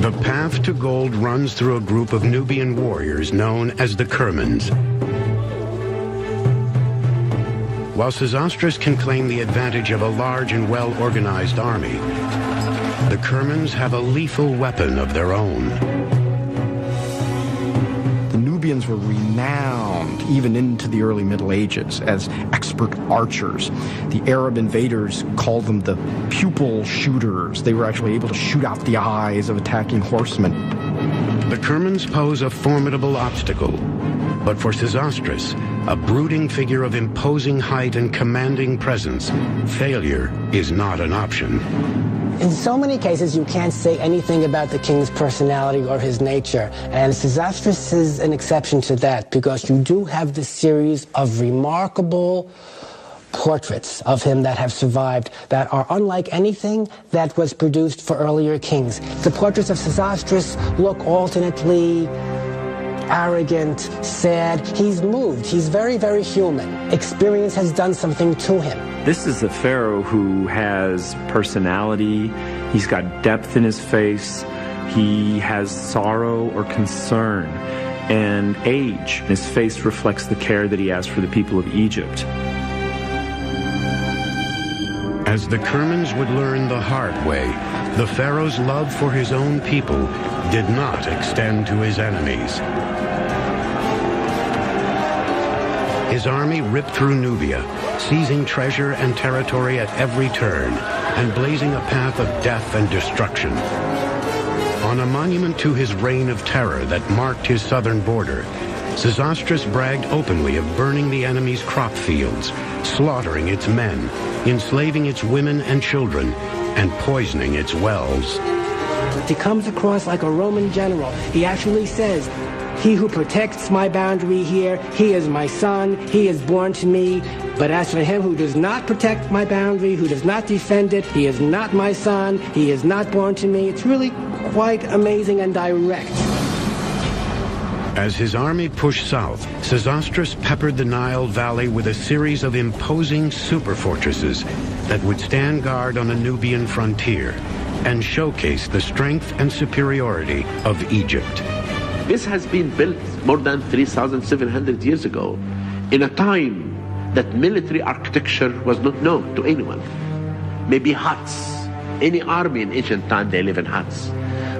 S1: The path to gold runs through a group of Nubian warriors known as the Kermans. While Sesostris can claim the advantage of a large and well-organized army, the Kermans have a lethal weapon of their own.
S2: The Nubians were renowned, even into the early Middle Ages, as expert archers. The Arab invaders called them the pupil shooters. They were actually able to shoot out the eyes of attacking horsemen.
S1: The Kermans pose a formidable obstacle, but for Sesostris, a brooding figure of imposing height and commanding presence, failure is not an option.
S6: In so many cases, you can't say anything about the king's personality or his nature. And Sesostris is an exception to that, because you do have this series of remarkable portraits of him that have survived that are unlike anything that was produced for earlier kings. The portraits of Sesostris look alternately arrogant, sad. He's moved. He's very, very human. Experience has done something to him.
S5: This is a pharaoh who has personality, he's got depth in his face, he has sorrow or concern, and age. His face reflects the care that he has for the people of Egypt.
S1: As the Kermans would learn the hard way, the pharaoh's love for his own people did not extend to his enemies. His army ripped through Nubia, seizing treasure and territory at every turn, and blazing a path of death and destruction. On a monument to his reign of terror that marked his southern border, Sesostris bragged openly of burning the enemy's crop fields, slaughtering its men, enslaving its women and children, and poisoning its wells.
S6: He comes across like a Roman general. He actually says, "He who protects my boundary here, he is my son, he is born to me. But as for him who does not protect my boundary, who does not defend it, he is not my son, he is not born to me." It's really quite amazing and direct.
S1: As his army pushed south, Sesostris peppered the Nile Valley with a series of imposing superfortresses that would stand guard on the Nubian frontier and showcase the strength and superiority of Egypt.
S4: This has been built more than 3,700 years ago, in a time that military architecture was not known to anyone. Maybe huts. Any army in ancient time, they live in huts.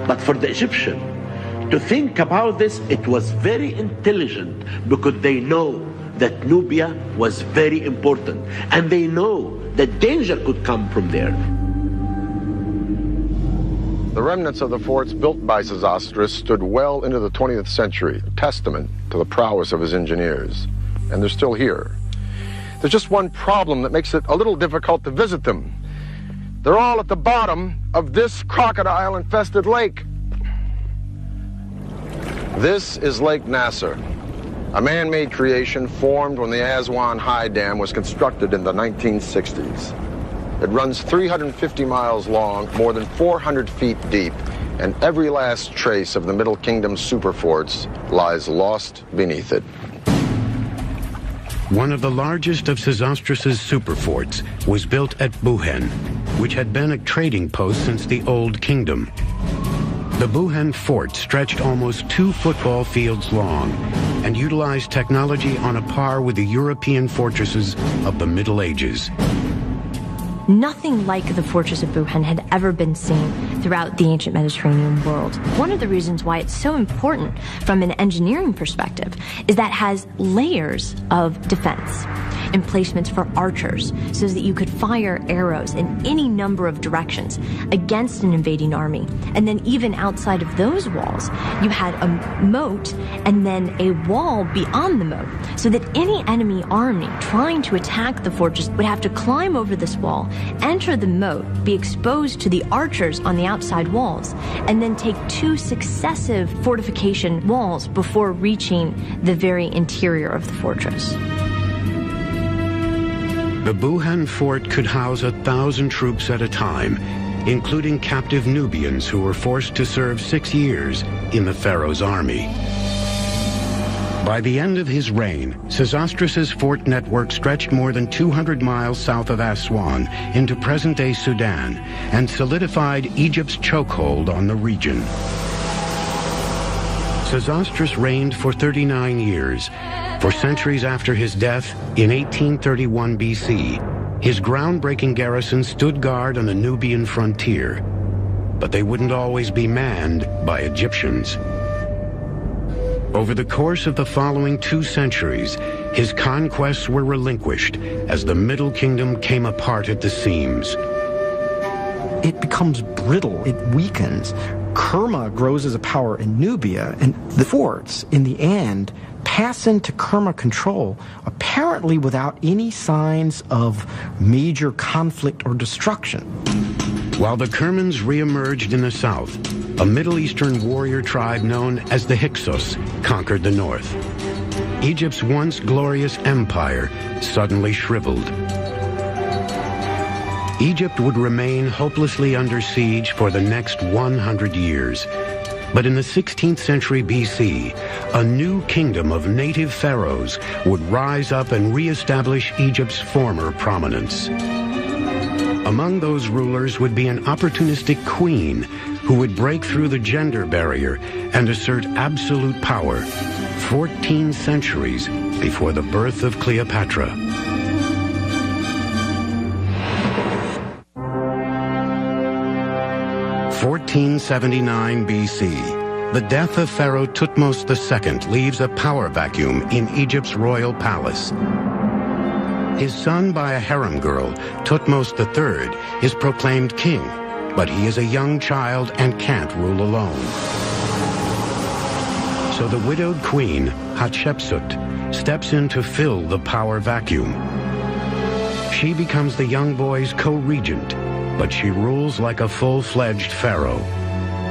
S4: But for the Egyptian to think about this, it was very intelligent, because they know that Nubia was very important, and they know that danger could come from there.
S7: The remnants of the forts built by Sesostris stood well into the 20th century, a testament to the prowess of his engineers. And they're still here. There's just one problem that makes it a little difficult to visit them. They're all at the bottom of this crocodile-infested lake. This is Lake Nasser, a man-made creation formed when the Aswan High Dam was constructed in the 1960s. It runs 350 miles long, more than 400 feet deep, and every last trace of the Middle Kingdom's superforts lies lost beneath it.
S1: One of the largest of Sesostris' superforts was built at Buhen, which had been a trading post since the Old Kingdom. The Buhen fort stretched almost 2 football fields long and utilized technology on a par with the European fortresses of the Middle Ages.
S12: Nothing like the fortress of Buhen had ever been seen throughout the ancient Mediterranean world. One of the reasons why it's so important from an engineering perspective is that it has layers of defense, emplacements for archers, so that you could fire arrows in any number of directions against an invading army. And then even outside of those walls, you had a moat and then a wall beyond the moat, so that any enemy army trying to attack the fortress would have to climb over this wall, enter the moat, be exposed to the archers on the outside walls, and then take 2 successive fortification walls before reaching the very interior of the fortress.
S1: The Buhen fort could house 1,000 troops at a time, including captive Nubians who were forced to serve 6 years in the pharaoh's army. The Buhen fort could house 1,000 troops at a time, including captive Nubians who were forced to serve 6 years in the pharaoh's army. By the end of his reign, Sesostris' fort network stretched more than 200 miles south of Aswan into present-day Sudan and solidified Egypt's chokehold on the region. Sesostris reigned for 39 years. For centuries after his death, in 1831 BC, his groundbreaking garrison stood guard on the Nubian frontier. But they wouldn't always be manned by Egyptians. Over the course of the following 2 centuries, his conquests were relinquished as the Middle Kingdom came apart at the seams.
S2: It becomes brittle, it weakens. Kerma grows as a power in Nubia, and the forts, in the end, pass into Kerma control, apparently without any signs of major conflict or destruction.
S1: While the Kermans re-emerged in the south, a Middle Eastern warrior tribe known as the Hyksos conquered the north. Egypt's once glorious empire suddenly shriveled. Egypt would remain hopelessly under siege for the next 100 years. But in the 16th century BC, a new kingdom of native pharaohs would rise up and re-establish Egypt's former prominence. Among those rulers would be an opportunistic queen who would break through the gender barrier and assert absolute power 14 centuries before the birth of Cleopatra. In 1479 BC, the death of Pharaoh Thutmose II leaves a power vacuum in Egypt's royal palace. His son by a harem girl, Thutmose III, is proclaimed king, but he is a young child and can't rule alone. So the widowed queen, Hatshepsut, steps in to fill the power vacuum. She becomes the young boy's co-regent, but she rules like a full-fledged pharaoh.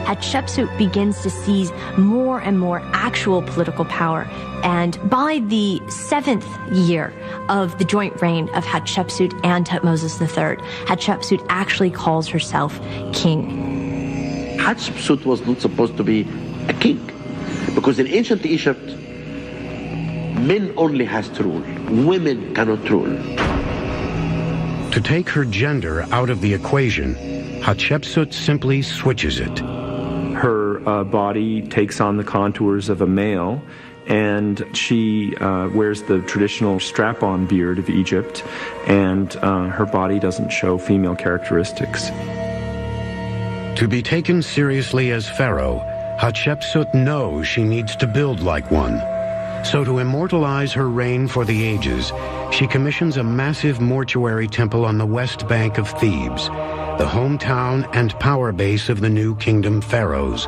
S12: Hatshepsut begins to seize more and more actual political power, and by the 7th year of the joint reign of Hatshepsut and Thutmose III, Hatshepsut actually calls herself king.
S4: Hatshepsut was not supposed to be a king, because in ancient Egypt, men only has to rule, women cannot rule.
S1: To take her gender out of the equation, Hatshepsut simply switches it.
S5: Her body takes on the contours of a male, and she wears the traditional strap-on beard of Egypt, and her body doesn't show female characteristics.
S1: To be taken seriously as pharaoh, Hatshepsut knows she needs to build like one. So to immortalize her reign for the ages, she commissions a massive mortuary temple on the west bank of Thebes, the hometown and power base of the new kingdom pharaohs.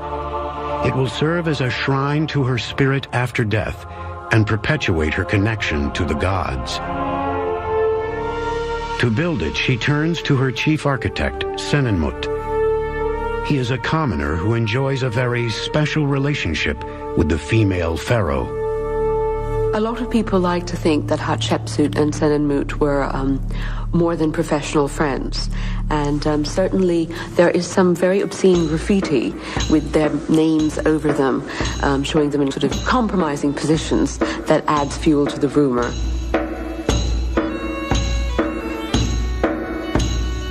S1: It will serve as a shrine to her spirit after death and perpetuate her connection to the gods. To build it, she turns to her chief architect, Senenmut. He is a commoner who enjoys a very special relationship with the female pharaoh.
S9: A lot of people like to think that Hatshepsut and Senenmut were more than professional friends. And certainly there is some very obscene graffiti with their names over them, showing them in sort of compromising positions that adds fuel to the rumor.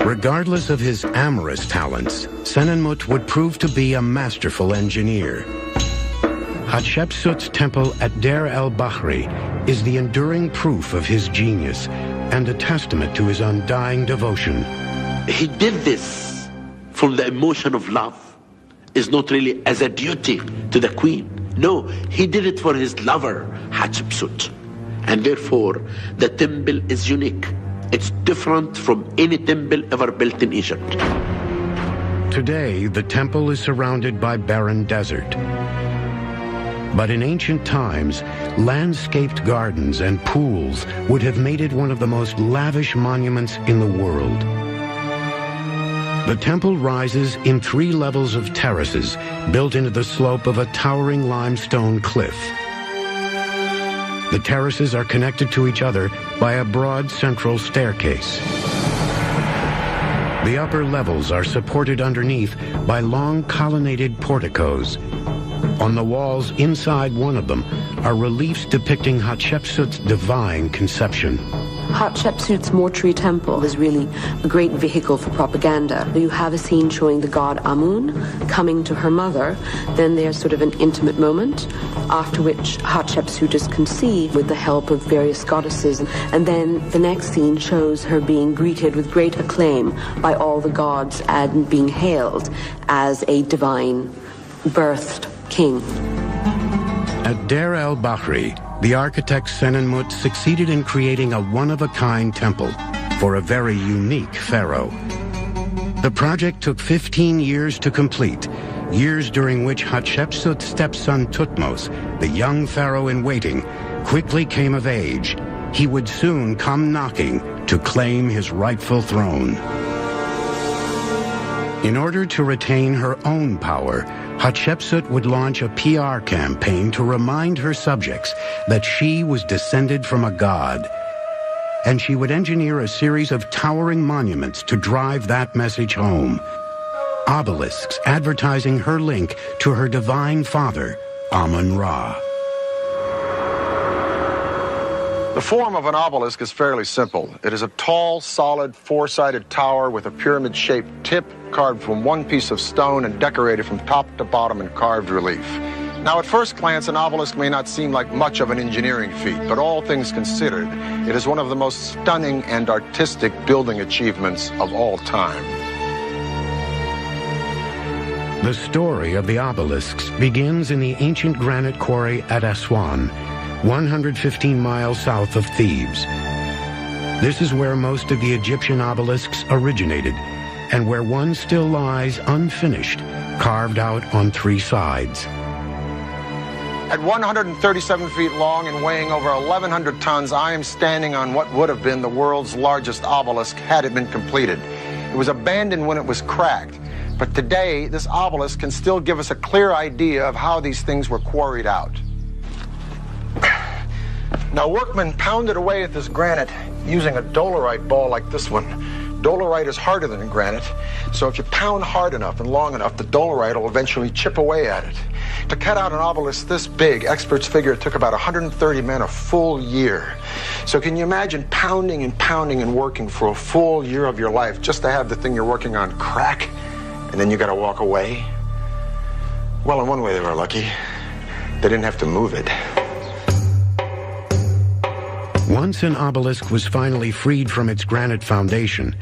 S1: Regardless of his amorous talents, Senenmut would prove to be a masterful engineer. Hatshepsut's temple at Deir el-Bahri is the enduring proof of his genius and a testament to his undying devotion.
S4: He did this from the emotion of love. It's not really as a duty to the queen. No, he did it for his lover, Hatshepsut. And therefore, the temple is unique. It's different from any temple ever built in Egypt.
S1: Today, the temple is surrounded by barren desert. But in ancient times, landscaped gardens and pools would have made it one of the most lavish monuments in the world. The temple rises in 3 levels of terraces built into the slope of a towering limestone cliff. The terraces are connected to each other by a broad central staircase. The upper levels are supported underneath by long colonnaded porticos. On the walls inside one of them are reliefs depicting Hatshepsut's divine conception.
S9: Hatshepsut's mortuary temple is really a great vehicle for propaganda. You have a scene showing the god Amun coming to her mother. Then there's sort of an intimate moment, after which Hatshepsut is conceived with the help of various goddesses. And then the next scene shows her being greeted with great acclaim by all the gods and being hailed as a divine birthed king.
S1: At Deir el-Bahri, the architect Senenmut succeeded in creating a one-of-a-kind temple for a very unique pharaoh. The project took 15 years to complete, years during which Hatshepsut's stepson Thutmose, the young pharaoh in waiting, quickly came of age. He would soon come knocking to claim his rightful throne. In order to retain her own power, Hatshepsut would launch a PR campaign to remind her subjects that she was descended from a god. And she would engineer a series of towering monuments to drive that message home. Obelisks advertising her link to her divine father, Amun-Ra.
S7: The form of an obelisk is fairly simple. It is a tall, solid, four-sided tower with a pyramid-shaped tip carved from one piece of stone and decorated from top to bottom in carved relief. Now, at first glance, an obelisk may not seem like much of an engineering feat, but all things considered, it is one of the most stunning and artistic building achievements of all time.
S1: The story of the obelisks begins in the ancient granite quarry at Aswan, 115 miles south of Thebes. This is where most of the Egyptian obelisks originated, and where one still lies unfinished, carved out on three sides.
S7: At 137 feet long and weighing over 1,100 tons, I am standing on what would have been the world's largest obelisk had it been completed. It was abandoned when it was cracked, but today this obelisk can still give us a clear idea of how these things were quarried out. Now, workmen pounded away at this granite using a dolerite ball like this one. Dolerite is harder than granite, so if you pound hard enough and long enough, the dolerite will eventually chip away at it. To cut out an obelisk this big, experts figure it took about 130 men a full year. So can you imagine pounding and pounding and working for a full year of your life just to have the thing you're working on crack, and then you got to walk away? Well, in one way they were lucky. They didn't have to move it.
S1: Once an obelisk was finally freed from its granite foundation,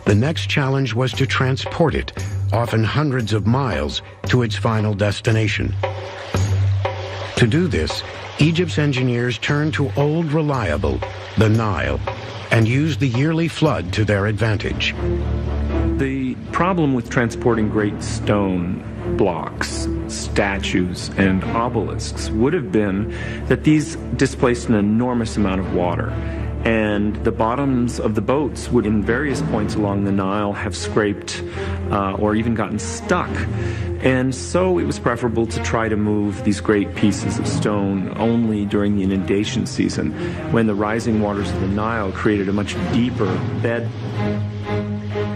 S1: the next challenge was to transport it, often hundreds of miles, to its final destination. To do this, Egypt's engineers turned to old reliable, the Nile, and used the yearly flood to their advantage.
S5: The problem with transporting great stone blocks, statues, and obelisks would have been that these displaced an enormous amount of water, and the bottoms of the boats would, in various points along the Nile, have scraped or even gotten stuck. And so it was preferable to try to move these great pieces of stone only during the inundation season, when the rising waters of the Nile created a much deeper bed.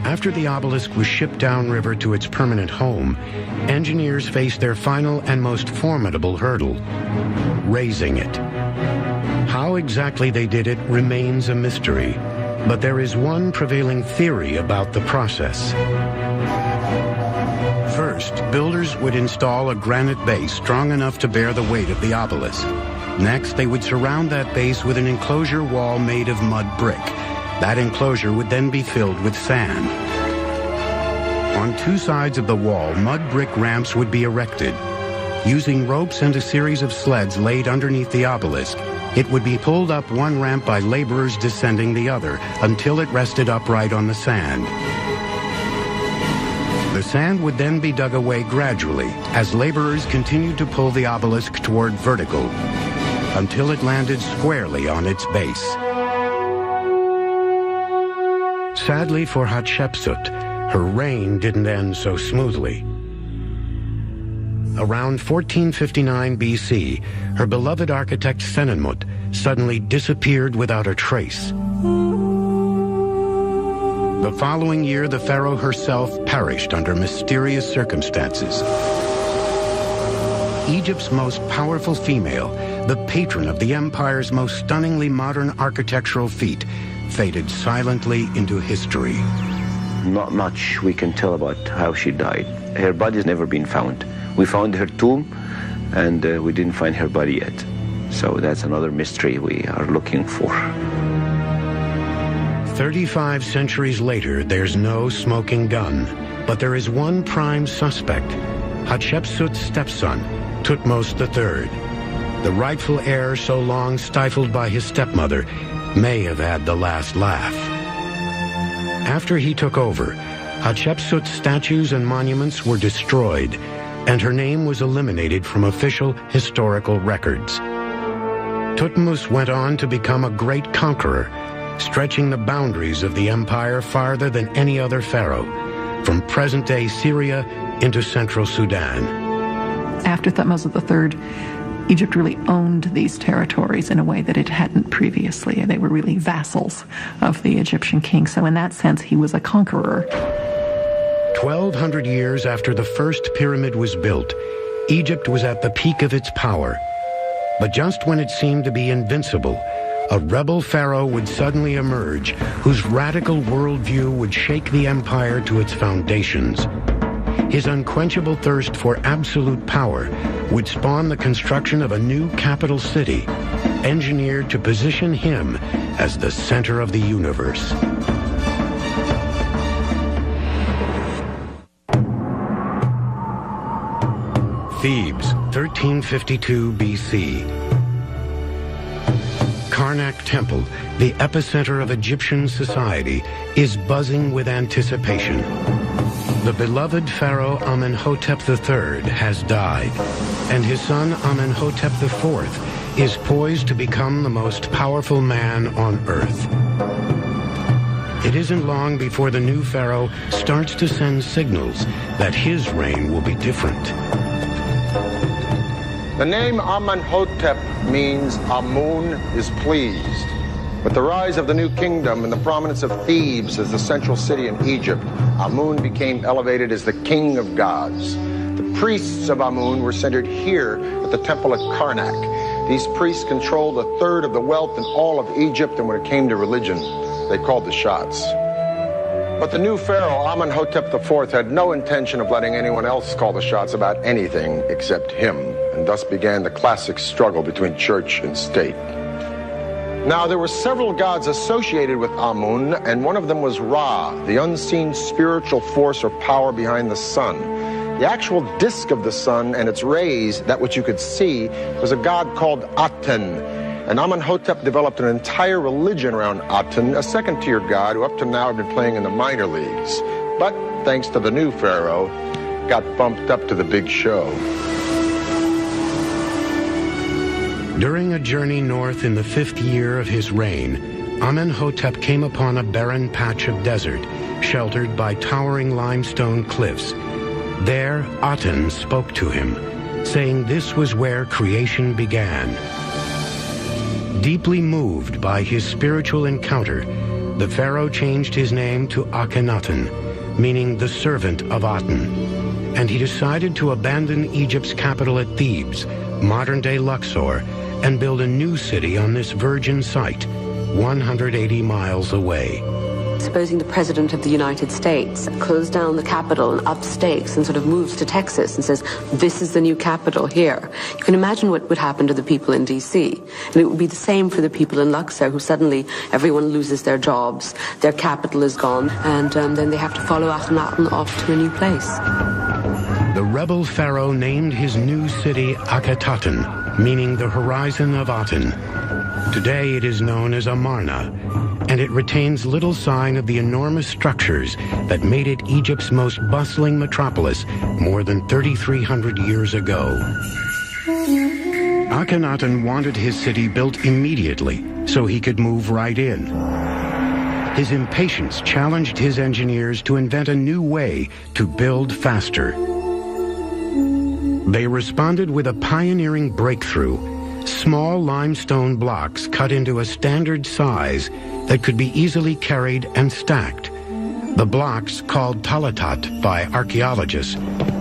S1: After the obelisk was shipped downriver to its permanent home, engineers faced their final and most formidable hurdle: raising it. How exactly they did it remains a mystery, but there is one prevailing theory about the process. First, builders would install a granite base strong enough to bear the weight of the obelisk. Next, they would surround that base with an enclosure wall made of mud brick. That enclosure would then be filled with sand. On two sides of the wall, mud brick ramps would be erected. Using ropes and a series of sleds laid underneath the obelisk, it would be pulled up one ramp by laborers descending the other until it rested upright on the sand. The sand would then be dug away gradually as laborers continued to pull the obelisk toward vertical until it landed squarely on its base. Sadly for Hatshepsut, her reign didn't end so smoothly. Around 1459 BC, her beloved architect Senenmut suddenly disappeared without a trace. The following year, the pharaoh herself perished under mysterious circumstances. Egypt's most powerful female, the patron of the empire's most stunningly modern architectural feat, faded silently into history.
S3: Not much we can tell about how she died. Her body's never been found. We found her tomb, and we didn't find her body yet. So that's another mystery we are looking for.
S1: 35 centuries later, there's no smoking gun, but there is one prime suspect, Hatshepsut's stepson, Thutmose III. The rightful heir so long stifled by his stepmother may have had the last laugh. After he took over, Hatshepsut's statues and monuments were destroyed, and her name was eliminated from official historical records. Thutmose went on to become a great conqueror, stretching the boundaries of the empire farther than any other pharaoh, from present-day Syria into central Sudan.
S10: After Thutmose III, Egypt really owned these territories in a way that it hadn't previously. They were really vassals of the Egyptian king. So in that sense, he was a conqueror.
S1: 1,200 years after the first pyramid was built, Egypt was at the peak of its power. But just when it seemed to be invincible, a rebel pharaoh would suddenly emerge whose radical worldview would shake the empire to its foundations. His unquenchable thirst for absolute power would spawn the construction of a new capital city, engineered to position him as the center of the universe. Thebes, 1352 BC. Karnak Temple, the epicenter of Egyptian society, is buzzing with anticipation. The beloved pharaoh Amenhotep III has died, and his son Amenhotep IV is poised to become the most powerful man on earth. It isn't long before the new pharaoh starts to send signals that his reign will be different.
S7: The name Amenhotep means Amun is pleased. With the rise of the new kingdom and the prominence of Thebes as the central city in Egypt, Amun became elevated as the king of gods. The priests of Amun were centered here at the temple at Karnak. These priests controlled a third of the wealth in all of Egypt, and when it came to religion, they called the shots. But the new pharaoh, Amenhotep IV, had no intention of letting anyone else call the shots about anything except him, and thus began the classic struggle between church and state. Now, there were several gods associated with Amun, and one of them was Ra, the unseen spiritual force or power behind the sun. The actual disk of the sun and its rays, that which you could see, was a god called Aten. And Amenhotep developed an entire religion around Aten, a second-tier god who up to now had been playing in the minor leagues. But, thanks to the new pharaoh, got bumped up to the big show.
S1: During a journey north in the 5th year of his reign, Amenhotep came upon a barren patch of desert, sheltered by towering limestone cliffs. There, Aten spoke to him, saying this was where creation began. Deeply moved by his spiritual encounter, the pharaoh changed his name to Akhenaten, meaning the servant of Aten, and he decided to abandon Egypt's capital at Thebes, modern-day Luxor, and build a new city on this virgin site, 180 miles away.
S9: Supposing the President of the United States closed down the capital and up stakes and sort of moves to Texas and says, this is the new capital here. You can imagine what would happen to the people in D.C. And it would be the same for the people in Luxor, who suddenly everyone loses their jobs, their capital is gone, and then they have to follow Akhenaten off to a new place.
S1: The rebel pharaoh named his new city Akhetaten, meaning the horizon of Aten. Today it is known as Amarna, and it retains little sign of the enormous structures that made it Egypt's most bustling metropolis more than 3,300 years ago. Akhenaten wanted his city built immediately so he could move right in. His impatience challenged his engineers to invent a new way to build faster. They responded with a pioneering breakthrough: small limestone blocks cut into a standard size that could be easily carried and stacked. The blocks, called talatat by archaeologists,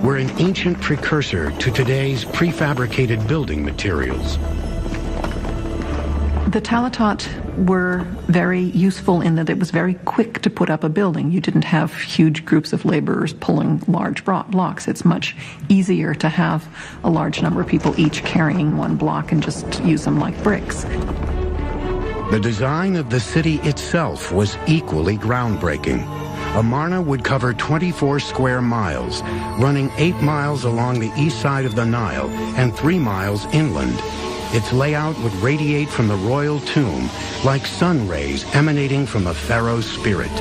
S1: were an ancient precursor to today's prefabricated building materials.
S10: The Talatot were very useful in that it was very quick to put up a building. You didn't have huge groups of laborers pulling large blocks. It's much easier to have a large number of people each carrying one block and just use them like bricks.
S1: The design of the city itself was equally groundbreaking. Amarna would cover 24 square miles, running 8 miles along the east side of the Nile and 3 miles inland. Its layout would radiate from the royal tomb like sun rays emanating from the pharaoh's spirit.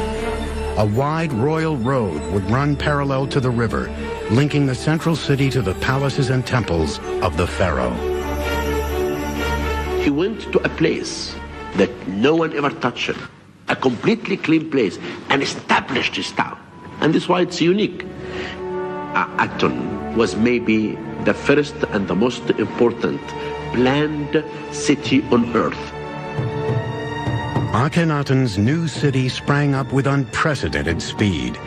S1: A wide royal road would run parallel to the river, linking the central city to the palaces and temples of the pharaoh.
S4: He went to a place that no one ever touched, a completely clean place, and established his town. And this is why it's unique. Aton was maybe the first and the most important planned city on earth.
S1: Akhenaten's new city sprang up with unprecedented speed.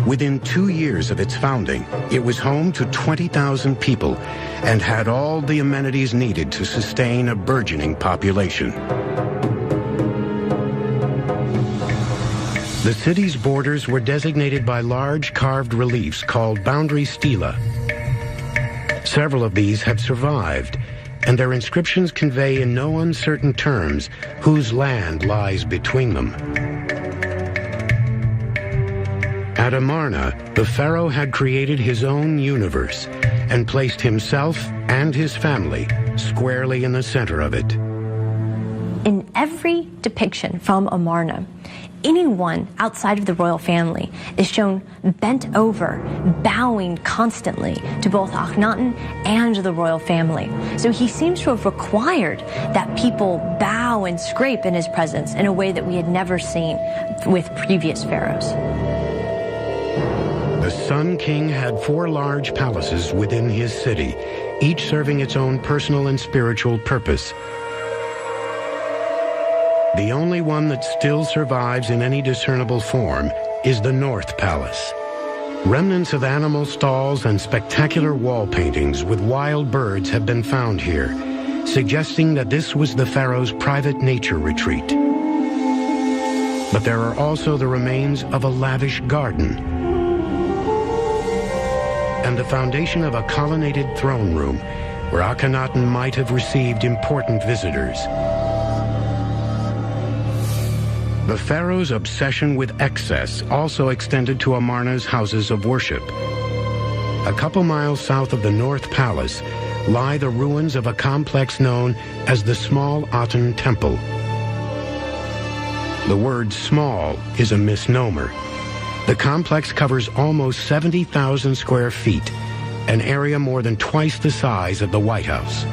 S1: Within 2 years of its founding, it was home to 20,000 people and had all the amenities needed to sustain a burgeoning population. The city's borders were designated by large carved reliefs called boundary stela. Several of these have survived, and their inscriptions convey in no uncertain terms whose land lies between them. At Amarna, the pharaoh had created his own universe and placed himself and his family squarely in the center of it.
S12: In every depiction from Amarna, anyone outside of the royal family is shown bent over, bowing constantly to both Akhenaten and the royal family. So he seems to have required that people bow and scrape in his presence in a way that we had never seen with previous pharaohs.
S1: The Sun King had 4 large palaces within his city, each serving its own personal and spiritual purpose. The only one that still survives in any discernible form is the North Palace. Remnants of animal stalls and spectacular wall paintings with wild birds have been found here, suggesting that this was the pharaoh's private nature retreat. But there are also the remains of a lavish garden and the foundation of a colonnaded throne room where Akhenaten might have received important visitors. The pharaoh's obsession with excess also extended to Amarna's houses of worship. A couple miles south of the North Palace lie the ruins of a complex known as the Small Aten Temple. The word small is a misnomer. The complex covers almost 70,000 square feet, an area more than twice the size of the White House.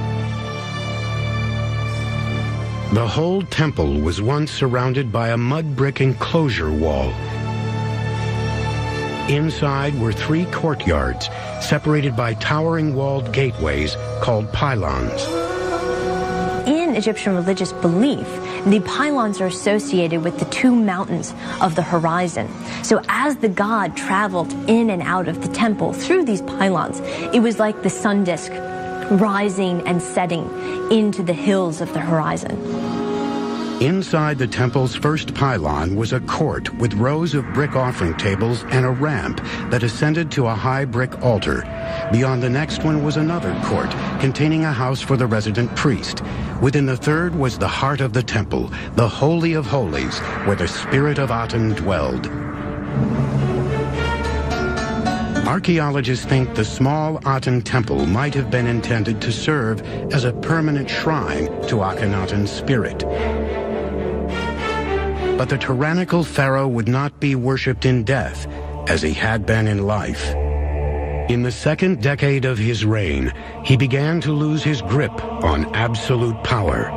S1: The whole temple was once surrounded by a mud brick enclosure wall. Inside were 3 courtyards, separated by towering walled gateways called pylons.
S12: In Egyptian religious belief, the pylons are associated with the 2 mountains of the horizon. So as the god traveled in and out of the temple through these pylons, it was like the sun disk rising and setting into the hills of the horizon.
S1: Inside the temple's first pylon was a court with rows of brick offering tables and a ramp that ascended to a high brick altar. Beyond the next one was another court containing a house for the resident priest. Within the third was the heart of the temple, the Holy of Holies, where the spirit of Aten dwelled. Archaeologists think the Small Aten Temple might have been intended to serve as a permanent shrine to Akhenaten's spirit. But the tyrannical pharaoh would not be worshipped in death, as he had been in life. In the second decade of his reign, he began to lose his grip on absolute power.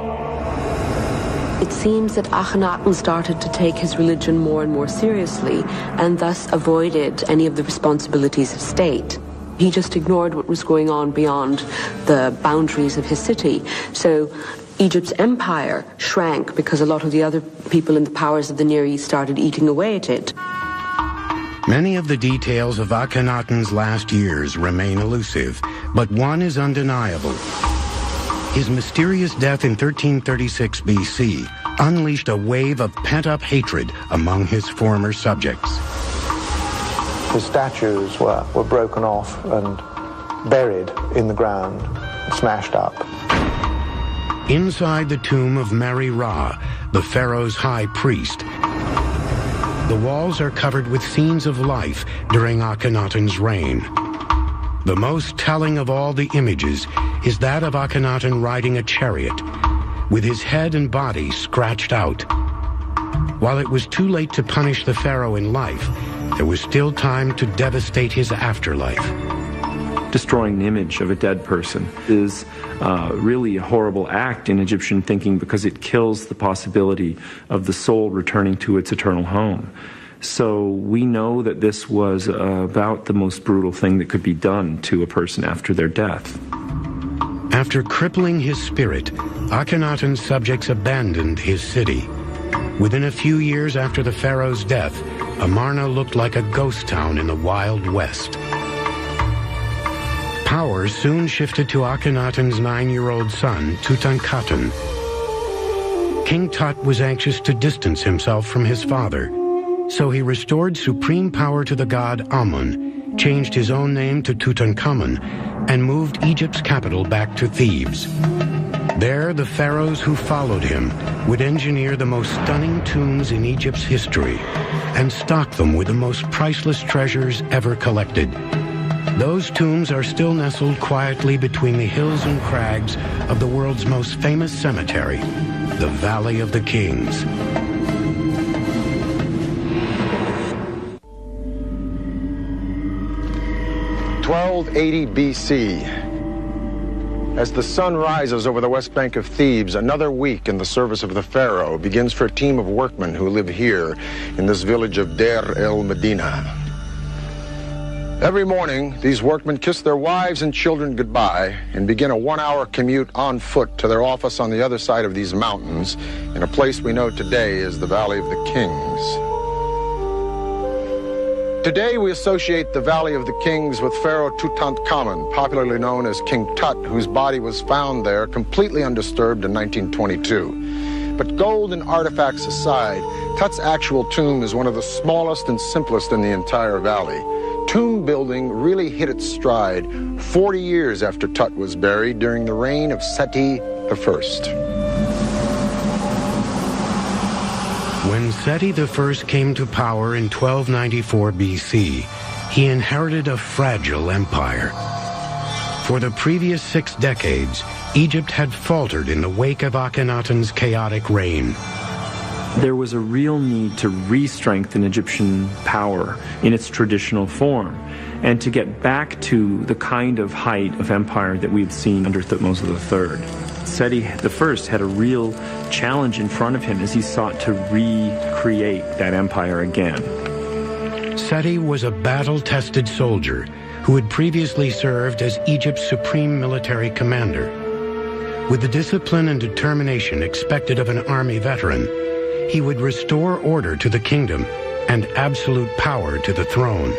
S9: It seems that Akhenaten started to take his religion more and more seriously, and thus avoided any of the responsibilities of state. He just ignored what was going on beyond the boundaries of his city. So Egypt's empire shrank because a lot of the other people in the powers of the Near East started eating away at it.
S1: Many of the details of Akhenaten's last years remain elusive, but one is undeniable. His mysterious death in 1336 BC unleashed a wave of pent-up hatred among his former subjects.
S11: The statues were broken off and buried in the ground, smashed up.
S1: Inside the tomb of Mary Ra, the pharaoh's high priest, the walls are covered with scenes of life during Akhenaten's reign. The most telling of all the images is that of Akhenaten riding a chariot, with his head and body scratched out. While it was too late to punish the pharaoh in life, there was still time to devastate his afterlife.
S5: Destroying an image of a dead person is really a horrible act in Egyptian thinking because it kills the possibility of the soul returning to its eternal home. So we know that this was about the most brutal thing that could be done to a person after their death.
S1: After crippling his spirit, Akhenaten's subjects abandoned his city. Within a few years after the pharaoh's death, Amarna looked like a ghost town in the Wild West. Power soon shifted to Akhenaten's 9-year-old son, Tutankhaten. King Tut was anxious to distance himself from his father, so he restored supreme power to the god Amun, changed his own name to Tutankhamun, and moved Egypt's capital back to Thebes. There, the pharaohs who followed him would engineer the most stunning tombs in Egypt's history and stock them with the most priceless treasures ever collected. Those tombs are still nestled quietly between the hills and crags of the world's most famous cemetery, the Valley of the Kings.
S7: (1280 BC). As the sun rises over the west bank of Thebes, another week in the service of the pharaoh begins for a team of workmen who live here in this village of Deir el-Medina. Every morning, these workmen kiss their wives and children goodbye and begin a 1-hour commute on foot to their office on the other side of these mountains in a place we know today as the Valley of the Kings. Today, we associate the Valley of the Kings with Pharaoh Tutankhamun, popularly known as King Tut, whose body was found there completely undisturbed in 1922. But gold and artifacts aside, Tut's actual tomb is one of the smallest and simplest in the entire valley. Tomb building really hit its stride 40 years after Tut was buried during the reign of Seti I.
S1: When Seti I came to power in 1294 BC, he inherited a fragile empire. For the previous 6 decades, Egypt had faltered in the wake of Akhenaten's chaotic reign.
S5: There was a real need to re-strengthen Egyptian power in its traditional form and to get back to the kind of height of empire that we've seen under Thutmose III. Seti I had a real challenge in front of him as he sought to recreate that empire again.
S1: Seti was a battle-tested soldier who had previously served as Egypt's supreme military commander. With the discipline and determination expected of an army veteran, he would restore order to the kingdom and absolute power to the throne.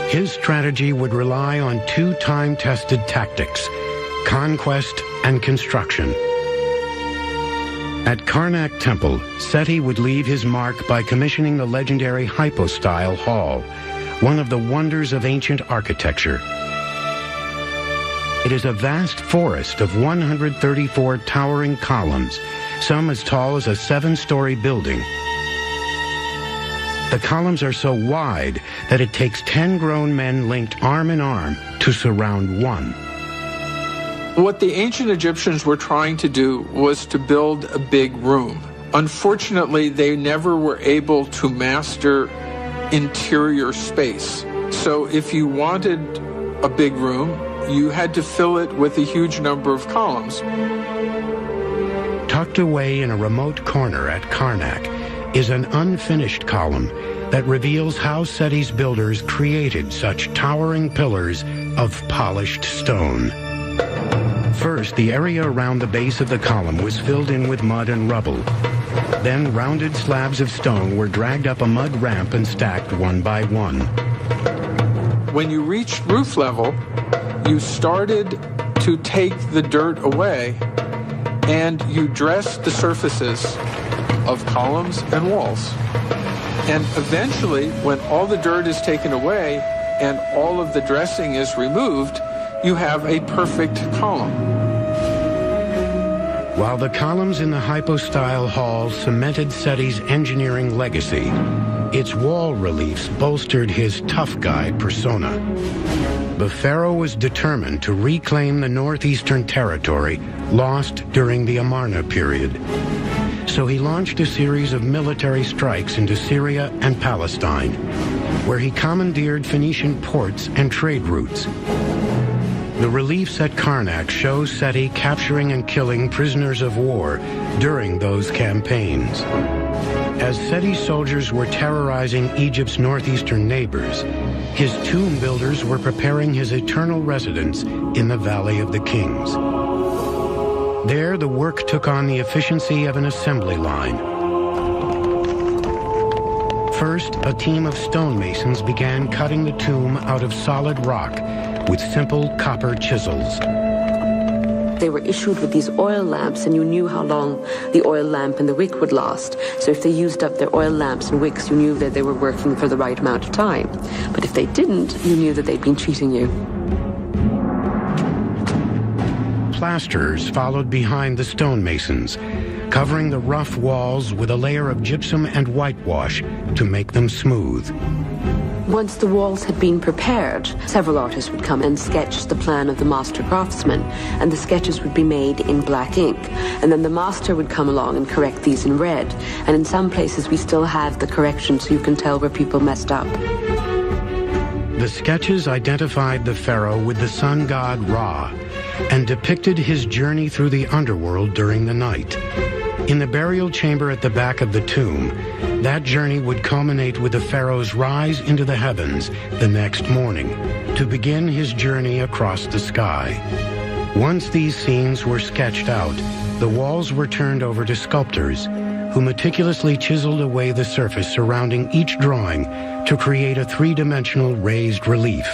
S1: His strategy would rely on 2 time-tested tactics: conquest and construction. At Karnak Temple, Seti would leave his mark by commissioning the legendary hypostyle hall, one of the wonders of ancient architecture. It is a vast forest of 134 towering columns, some as tall as a 7-story building. The columns are so wide that it takes 10 grown men linked arm in arm to surround one.
S8: What the ancient Egyptians were trying to do was to build a big room. Unfortunately, they never were able to master interior space. So if you wanted a big room, you had to fill it with a huge number of columns.
S1: Tucked away in a remote corner at Karnak is an unfinished column that reveals how Seti's builders created such towering pillars of polished stone. First, the area around the base of the column was filled in with mud and rubble. Then rounded slabs of stone were dragged up a mud ramp and stacked one by one.
S8: When you reached roof level, you started to take the dirt away, and you dressed the surfaces of columns and walls. And eventually, when all the dirt is taken away and all of the dressing is removed, you have a perfect column.
S1: While the columns in the hypostyle hall cemented Seti's engineering legacy, its wall reliefs bolstered his tough guy persona. The pharaoh was determined to reclaim the northeastern territory lost during the Amarna period. So he launched a series of military strikes into Syria and Palestine, where he commandeered Phoenician ports and trade routes. The reliefs at Karnak show Seti capturing and killing prisoners of war during those campaigns. As Seti's soldiers were terrorizing Egypt's northeastern neighbors, his tomb builders were preparing his eternal residence in the Valley of the Kings. There, the work took on the efficiency of an assembly line. First, a team of stonemasons began cutting the tomb out of solid rock with simple copper chisels.
S9: They were issued with these oil lamps, and you knew how long the oil lamp and the wick would last. So if they used up their oil lamps and wicks, you knew that they were working for the right amount of time. But if they didn't, you knew that they'd been cheating you.
S1: Plasterers followed behind the stonemasons, covering the rough walls with a layer of gypsum and whitewash to make them smooth.
S9: Once the walls had been prepared, several artists would come and sketch the plan of the master craftsman, and the sketches would be made in black ink. And then the master would come along and correct these in red. And in some places we still have the corrections, so you can tell where people messed up.
S1: The sketches identified the pharaoh with the sun god Ra and depicted his journey through the underworld during the night. In the burial chamber at the back of the tomb, that journey would culminate with the pharaoh's rise into the heavens the next morning to begin his journey across the sky. Once these scenes were sketched out, the walls were turned over to sculptors who meticulously chiseled away the surface surrounding each drawing to create a three-dimensional raised relief.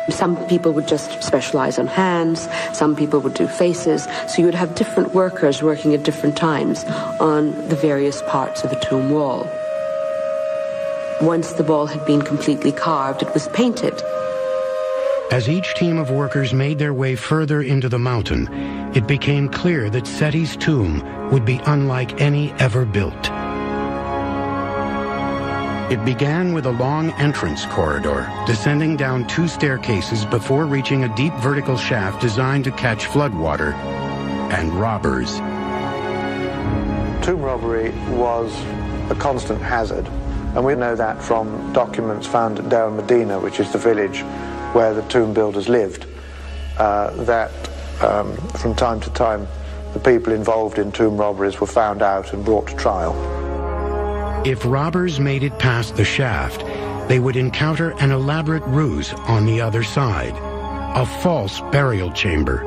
S9: Some people would just specialize on hands, some people would do faces, so you would have different workers working at different times on the various parts of the tomb wall. Once the wall had been completely carved, it was painted.
S1: As each team of workers made their way further into the mountain, it became clear that Seti's tomb would be unlike any ever built. It began with a long entrance corridor, descending down 2 staircases before reaching a deep vertical shaft designed to catch floodwater and robbers.
S11: Tomb robbery was a constant hazard, and we know that from documents found at Deir Medina, which is the village where the tomb builders lived, that from time to time the people involved in tomb robberies were found out and brought to trial.
S1: If robbers made it past the shaft, they would encounter an elaborate ruse on the other side, a false burial chamber.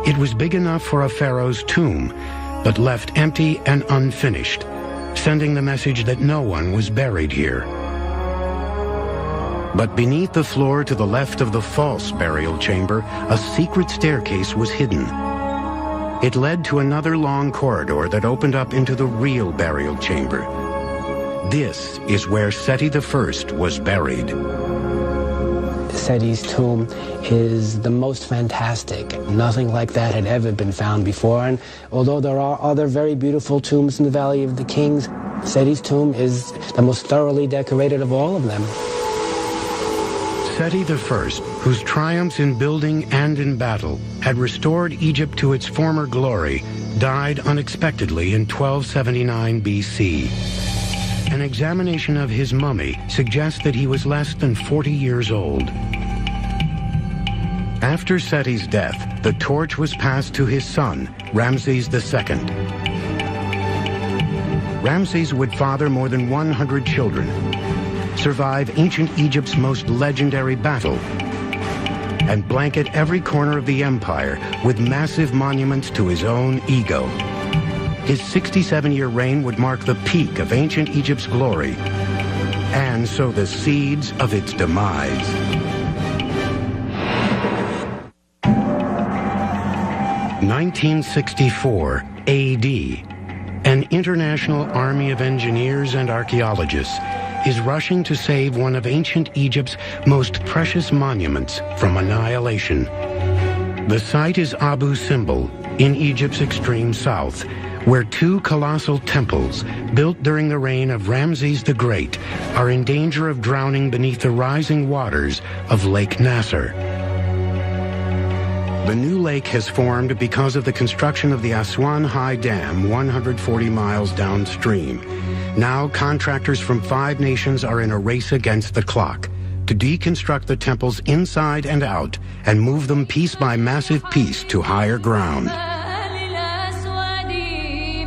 S1: It was big enough for a pharaoh's tomb, but left empty and unfinished, sending the message that no one was buried here. But beneath the floor to the left of the false burial chamber, a secret staircase was hidden. It led to another long corridor that opened up into the real burial chamber. This is where Seti I was buried.
S6: Seti's tomb is the most fantastic. Nothing like that had ever been found before. And although there are other very beautiful tombs in the Valley of the Kings, Seti's tomb is the most thoroughly decorated of all of them.
S1: Seti I, whose triumphs in building and in battle had restored Egypt to its former glory, died unexpectedly in 1279 BC. An examination of his mummy suggests that he was less than 40 years old. After Seti's death, the torch was passed to his son, Ramses II. Ramses would father more than 100 children, survive ancient Egypt's most legendary battle, and blanket every corner of the empire with massive monuments to his own ego. His 67-year reign would mark the peak of ancient Egypt's glory, and sow the seeds of its demise. (1964 A.D.) An international army of engineers and archaeologists is rushing to save one of ancient Egypt's most precious monuments from annihilation. The site is Abu Simbel, in Egypt's extreme south, where two colossal temples, built during the reign of Ramses the Great, are in danger of drowning beneath the rising waters of Lake Nasser. The new lake has formed because of the construction of the Aswan High Dam 140 miles downstream. Now contractors from 5 nations are in a race against the clock to deconstruct the temples inside and out and move them piece by massive piece to higher ground.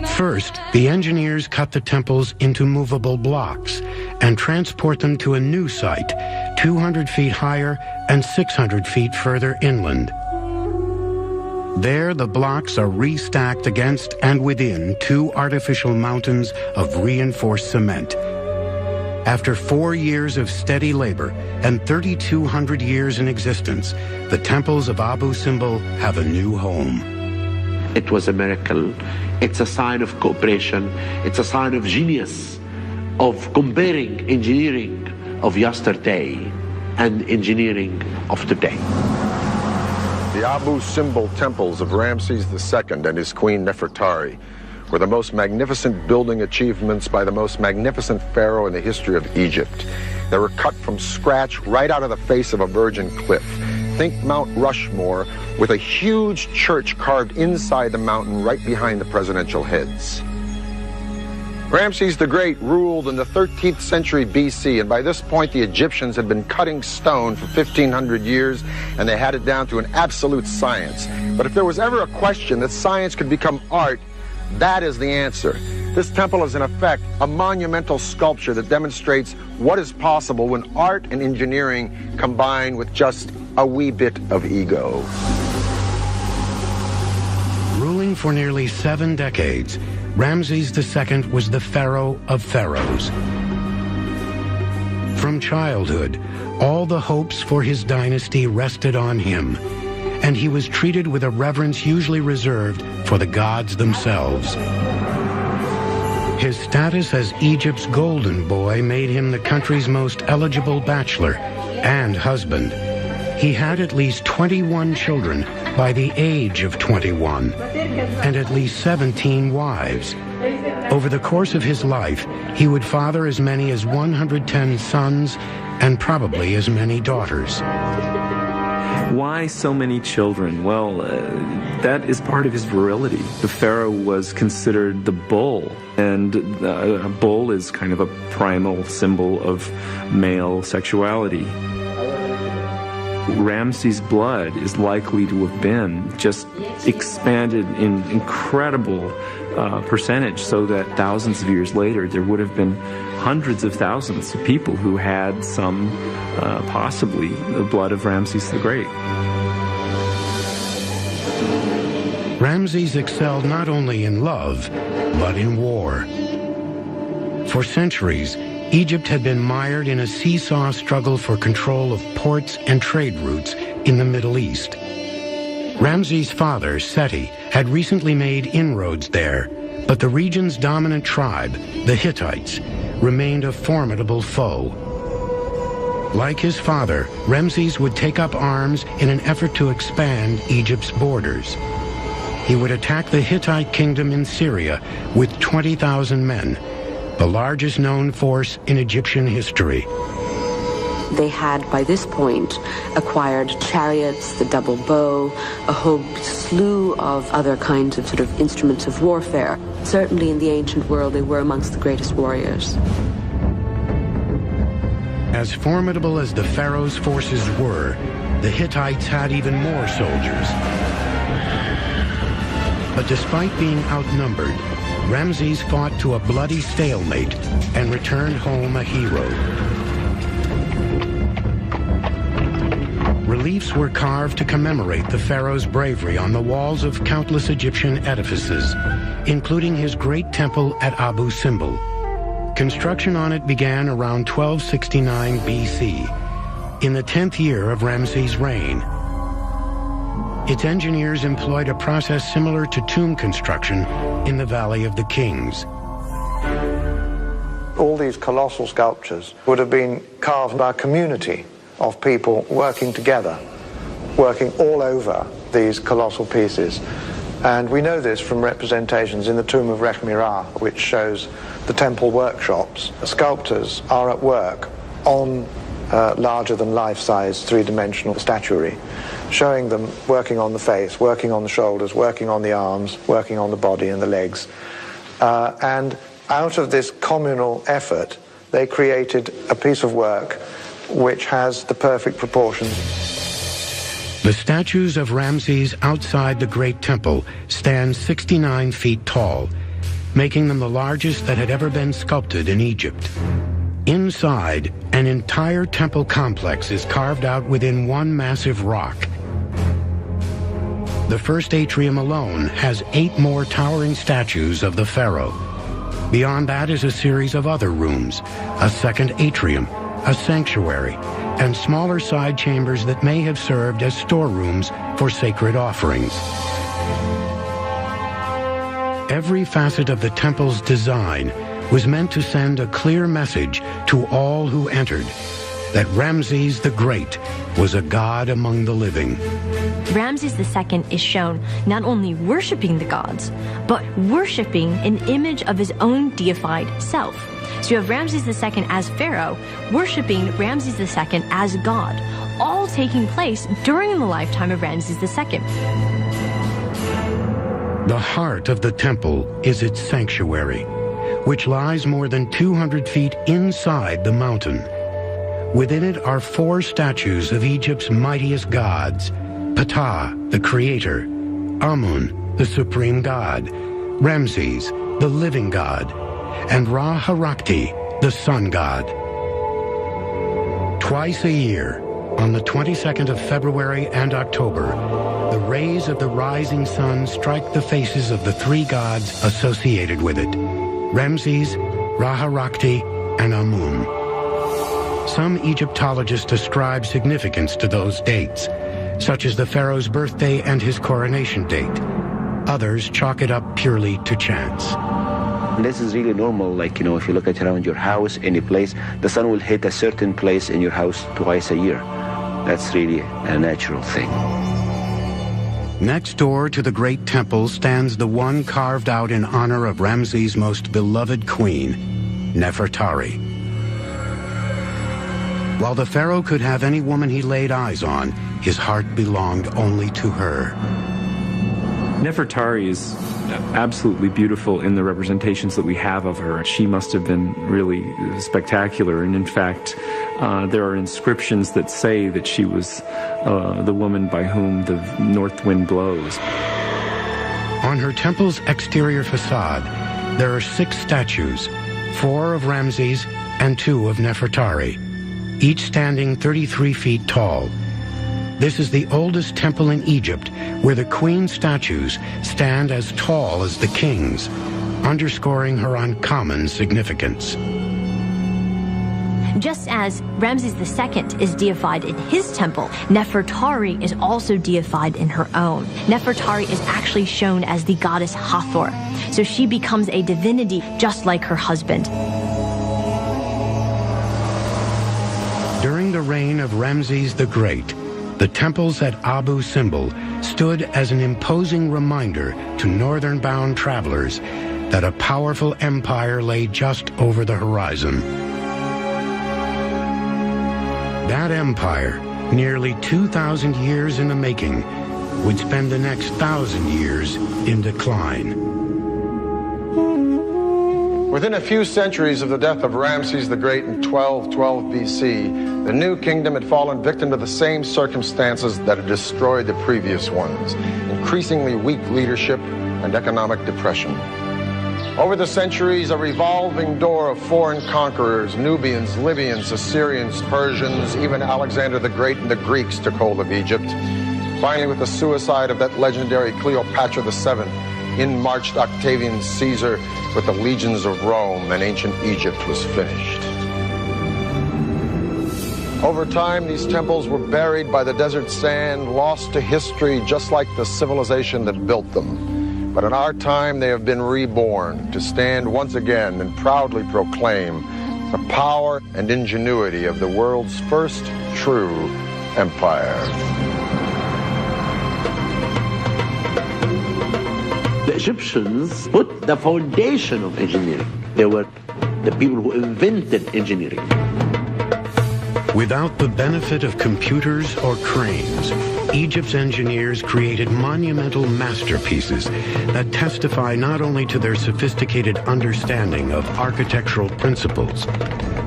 S1: First, the engineers cut the temples into movable blocks and transport them to a new site, 200 feet higher and 600 feet further inland. There, the blocks are restacked against and within 2 artificial mountains of reinforced cement. After 4 years of steady labor and 3,200 years in existence, the temples of Abu Simbel have a new home.
S4: It was a miracle. It's a sign of cooperation. It's a sign of genius, of comparing engineering of yesterday and engineering of today.
S7: The Abu Simbel temples of Ramses II and his queen Nefertari were the most magnificent building achievements by the most magnificent pharaoh in the history of Egypt. They were cut from scratch right out of the face of a virgin cliff. Think Mount Rushmore with a huge church carved inside the mountain right behind the presidential heads. Ramses the Great ruled in the 13th century BC, and by this point the Egyptians had been cutting stone for 1,500 years, and they had it down to an absolute science. But if there was ever a question that science could become art, that is the answer. This temple is in effect a monumental sculpture that demonstrates what is possible when art and engineering combine with just a wee bit of ego.
S1: Ruling for nearly 7 decades, Ramses II was the pharaoh of pharaohs. From childhood, all the hopes for his dynasty rested on him, and he was treated with a reverence usually reserved for the gods themselves. His status as Egypt's golden boy made him the country's most eligible bachelor and husband. He had at least 21 children by the age of 21, and at least 17 wives. Over the course of his life, he would father as many as 110 sons and probably as many daughters.
S5: Why so many children? Well, that is part of his virility. The pharaoh was considered the bull, and a bull is kind of a primal symbol of male sexuality. Ramses' blood is likely to have been just expanded in incredible percentage, so that thousands of years later there would have been hundreds of thousands of people who had some, possibly, the blood of Ramses the Great.
S1: Ramses excelled not only in love, but in war. For centuries, Egypt had been mired in a seesaw struggle for control of ports and trade routes in the Middle East. Ramses' father, Seti, had recently made inroads there, but the region's dominant tribe, the Hittites, remained a formidable foe. Like his father, Ramses would take up arms in an effort to expand Egypt's borders. He would attack the Hittite kingdom in Syria with 20,000 men, the largest known force in Egyptian history.
S9: They had, by this point, acquired chariots, the double bow, a whole slew of other kinds of sort of instruments of warfare. Certainly in the ancient world, they were amongst the greatest warriors.
S1: As formidable as the pharaoh's forces were, the Hittites had even more soldiers. But despite being outnumbered, Ramses fought to a bloody stalemate and returned home a hero. Reliefs were carved to commemorate the pharaoh's bravery on the walls of countless Egyptian edifices, including his great temple at Abu Simbel. Construction on it began around 1269 BC, in the 10th year of Ramses' reign. Its engineers employed a process similar to tomb construction in the Valley of the Kings.
S11: All these colossal sculptures would have been carved by a community of people working together, working all over these colossal pieces. And we know this from representations in the tomb of Rekhmirah, which shows the temple workshops. Sculptors are at work on larger than life-size three-dimensional statuary, showing them working on the face, working on the shoulders, working on the arms, working on the body and the legs. And out of this communal effort, they created a piece of work which has the perfect proportions.
S1: The statues of Ramses outside the Great Temple stand 69 feet tall, making them the largest that had ever been sculpted in Egypt. Inside, an entire temple complex is carved out within one massive rock. The first atrium alone has 8 more towering statues of the pharaoh. Beyond that is a series of other rooms, a second atrium, a sanctuary, and smaller side chambers that may have served as storerooms for sacred offerings. Every facet of the temple's design was meant to send a clear message to all who entered that Ramses the Great was a god among the living.
S12: Ramses II is shown not only worshiping the gods, but worshiping an image of his own deified self. So you have Ramses II as pharaoh, worshiping Ramses II as God, all taking place during the lifetime of Ramses II.
S1: The heart of the temple is its sanctuary, which lies more than 200 feet inside the mountain. Within it are 4 statues of Egypt's mightiest gods: Ptah, the creator; Amun, the supreme god; Ramses, the living god; and Ra-Harakti, the sun god. Twice a year, on the 22nd of February and October, the rays of the rising sun strike the faces of the 3 gods associated with it: Ramses, Ra-Harakti, and Amun. Some Egyptologists ascribe significance to those dates, such as the pharaoh's birthday and his coronation date. Others chalk it up purely to chance.
S3: This is really normal, like, if you look at around your house, any place, the sun will hit a certain place in your house twice a year. That's really a natural thing.
S1: Next door to the Great Temple stands the one carved out in honor of Ramses' most beloved queen, Nefertari. While the pharaoh could have any woman he laid eyes on, his heart belonged only to her.
S5: Nefertari is absolutely beautiful in the representations that we have of her. She must have been really spectacular, and in fact, there are inscriptions that say that she was the woman by whom the north wind blows.
S1: On her temple's exterior facade, there are 6 statues, 4 of Ramses and 2 of Nefertari, each standing 33 feet tall. This is the oldest temple in Egypt, where the queen statues stand as tall as the king's, underscoring her uncommon significance.
S12: Just as Ramses II is deified in his temple, Nefertari is also deified in her own. Nefertari is actually shown as the goddess Hathor, so she becomes a divinity just like her husband.
S1: During the reign of Ramses the Great, the temples at Abu Simbel stood as an imposing reminder to northern-bound travelers that a powerful empire lay just over the horizon. That empire, nearly 2,000 years in the making, would spend the next 1,000 years in decline.
S7: Within a few centuries of the death of Ramses the Great in 1212 BC, the new kingdom had fallen victim to the same circumstances that had destroyed the previous ones: increasingly weak leadership and economic depression. Over the centuries, a revolving door of foreign conquerors, Nubians, Libyans, Assyrians, Persians, even Alexander the Great and the Greeks took hold of Egypt. Finally, with the suicide of that legendary Cleopatra VII, in marched Octavian Caesar with the legions of Rome, and ancient Egypt was finished. Over time, these temples were buried by the desert sand, lost to history, just like the civilization that built them. But in our time, they have been reborn to stand once again and proudly proclaim the power and ingenuity of the world's first true empire.
S4: The Egyptians put the foundation of engineering. They were the people who invented engineering.
S1: Without the benefit of computers or cranes, Egypt's engineers created monumental masterpieces that testify not only to their sophisticated understanding of architectural principles,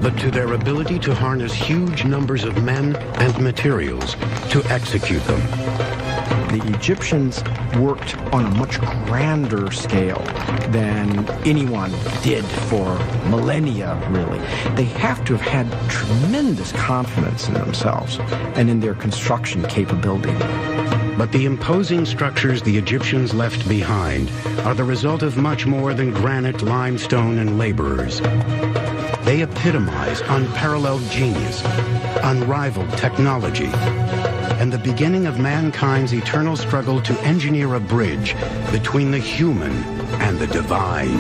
S1: but to their ability to harness huge numbers of men and materials to execute them.
S2: The Egyptians worked on a much grander scale than anyone did for millennia, really. They have to have had tremendous confidence in themselves and in their construction capability.
S1: But the imposing structures the Egyptians left behind are the result of much more than granite, limestone, and laborers. They epitomize unparalleled genius, unrivaled technology, and the beginning of mankind's eternal struggle to engineer a bridge between the human and the divine.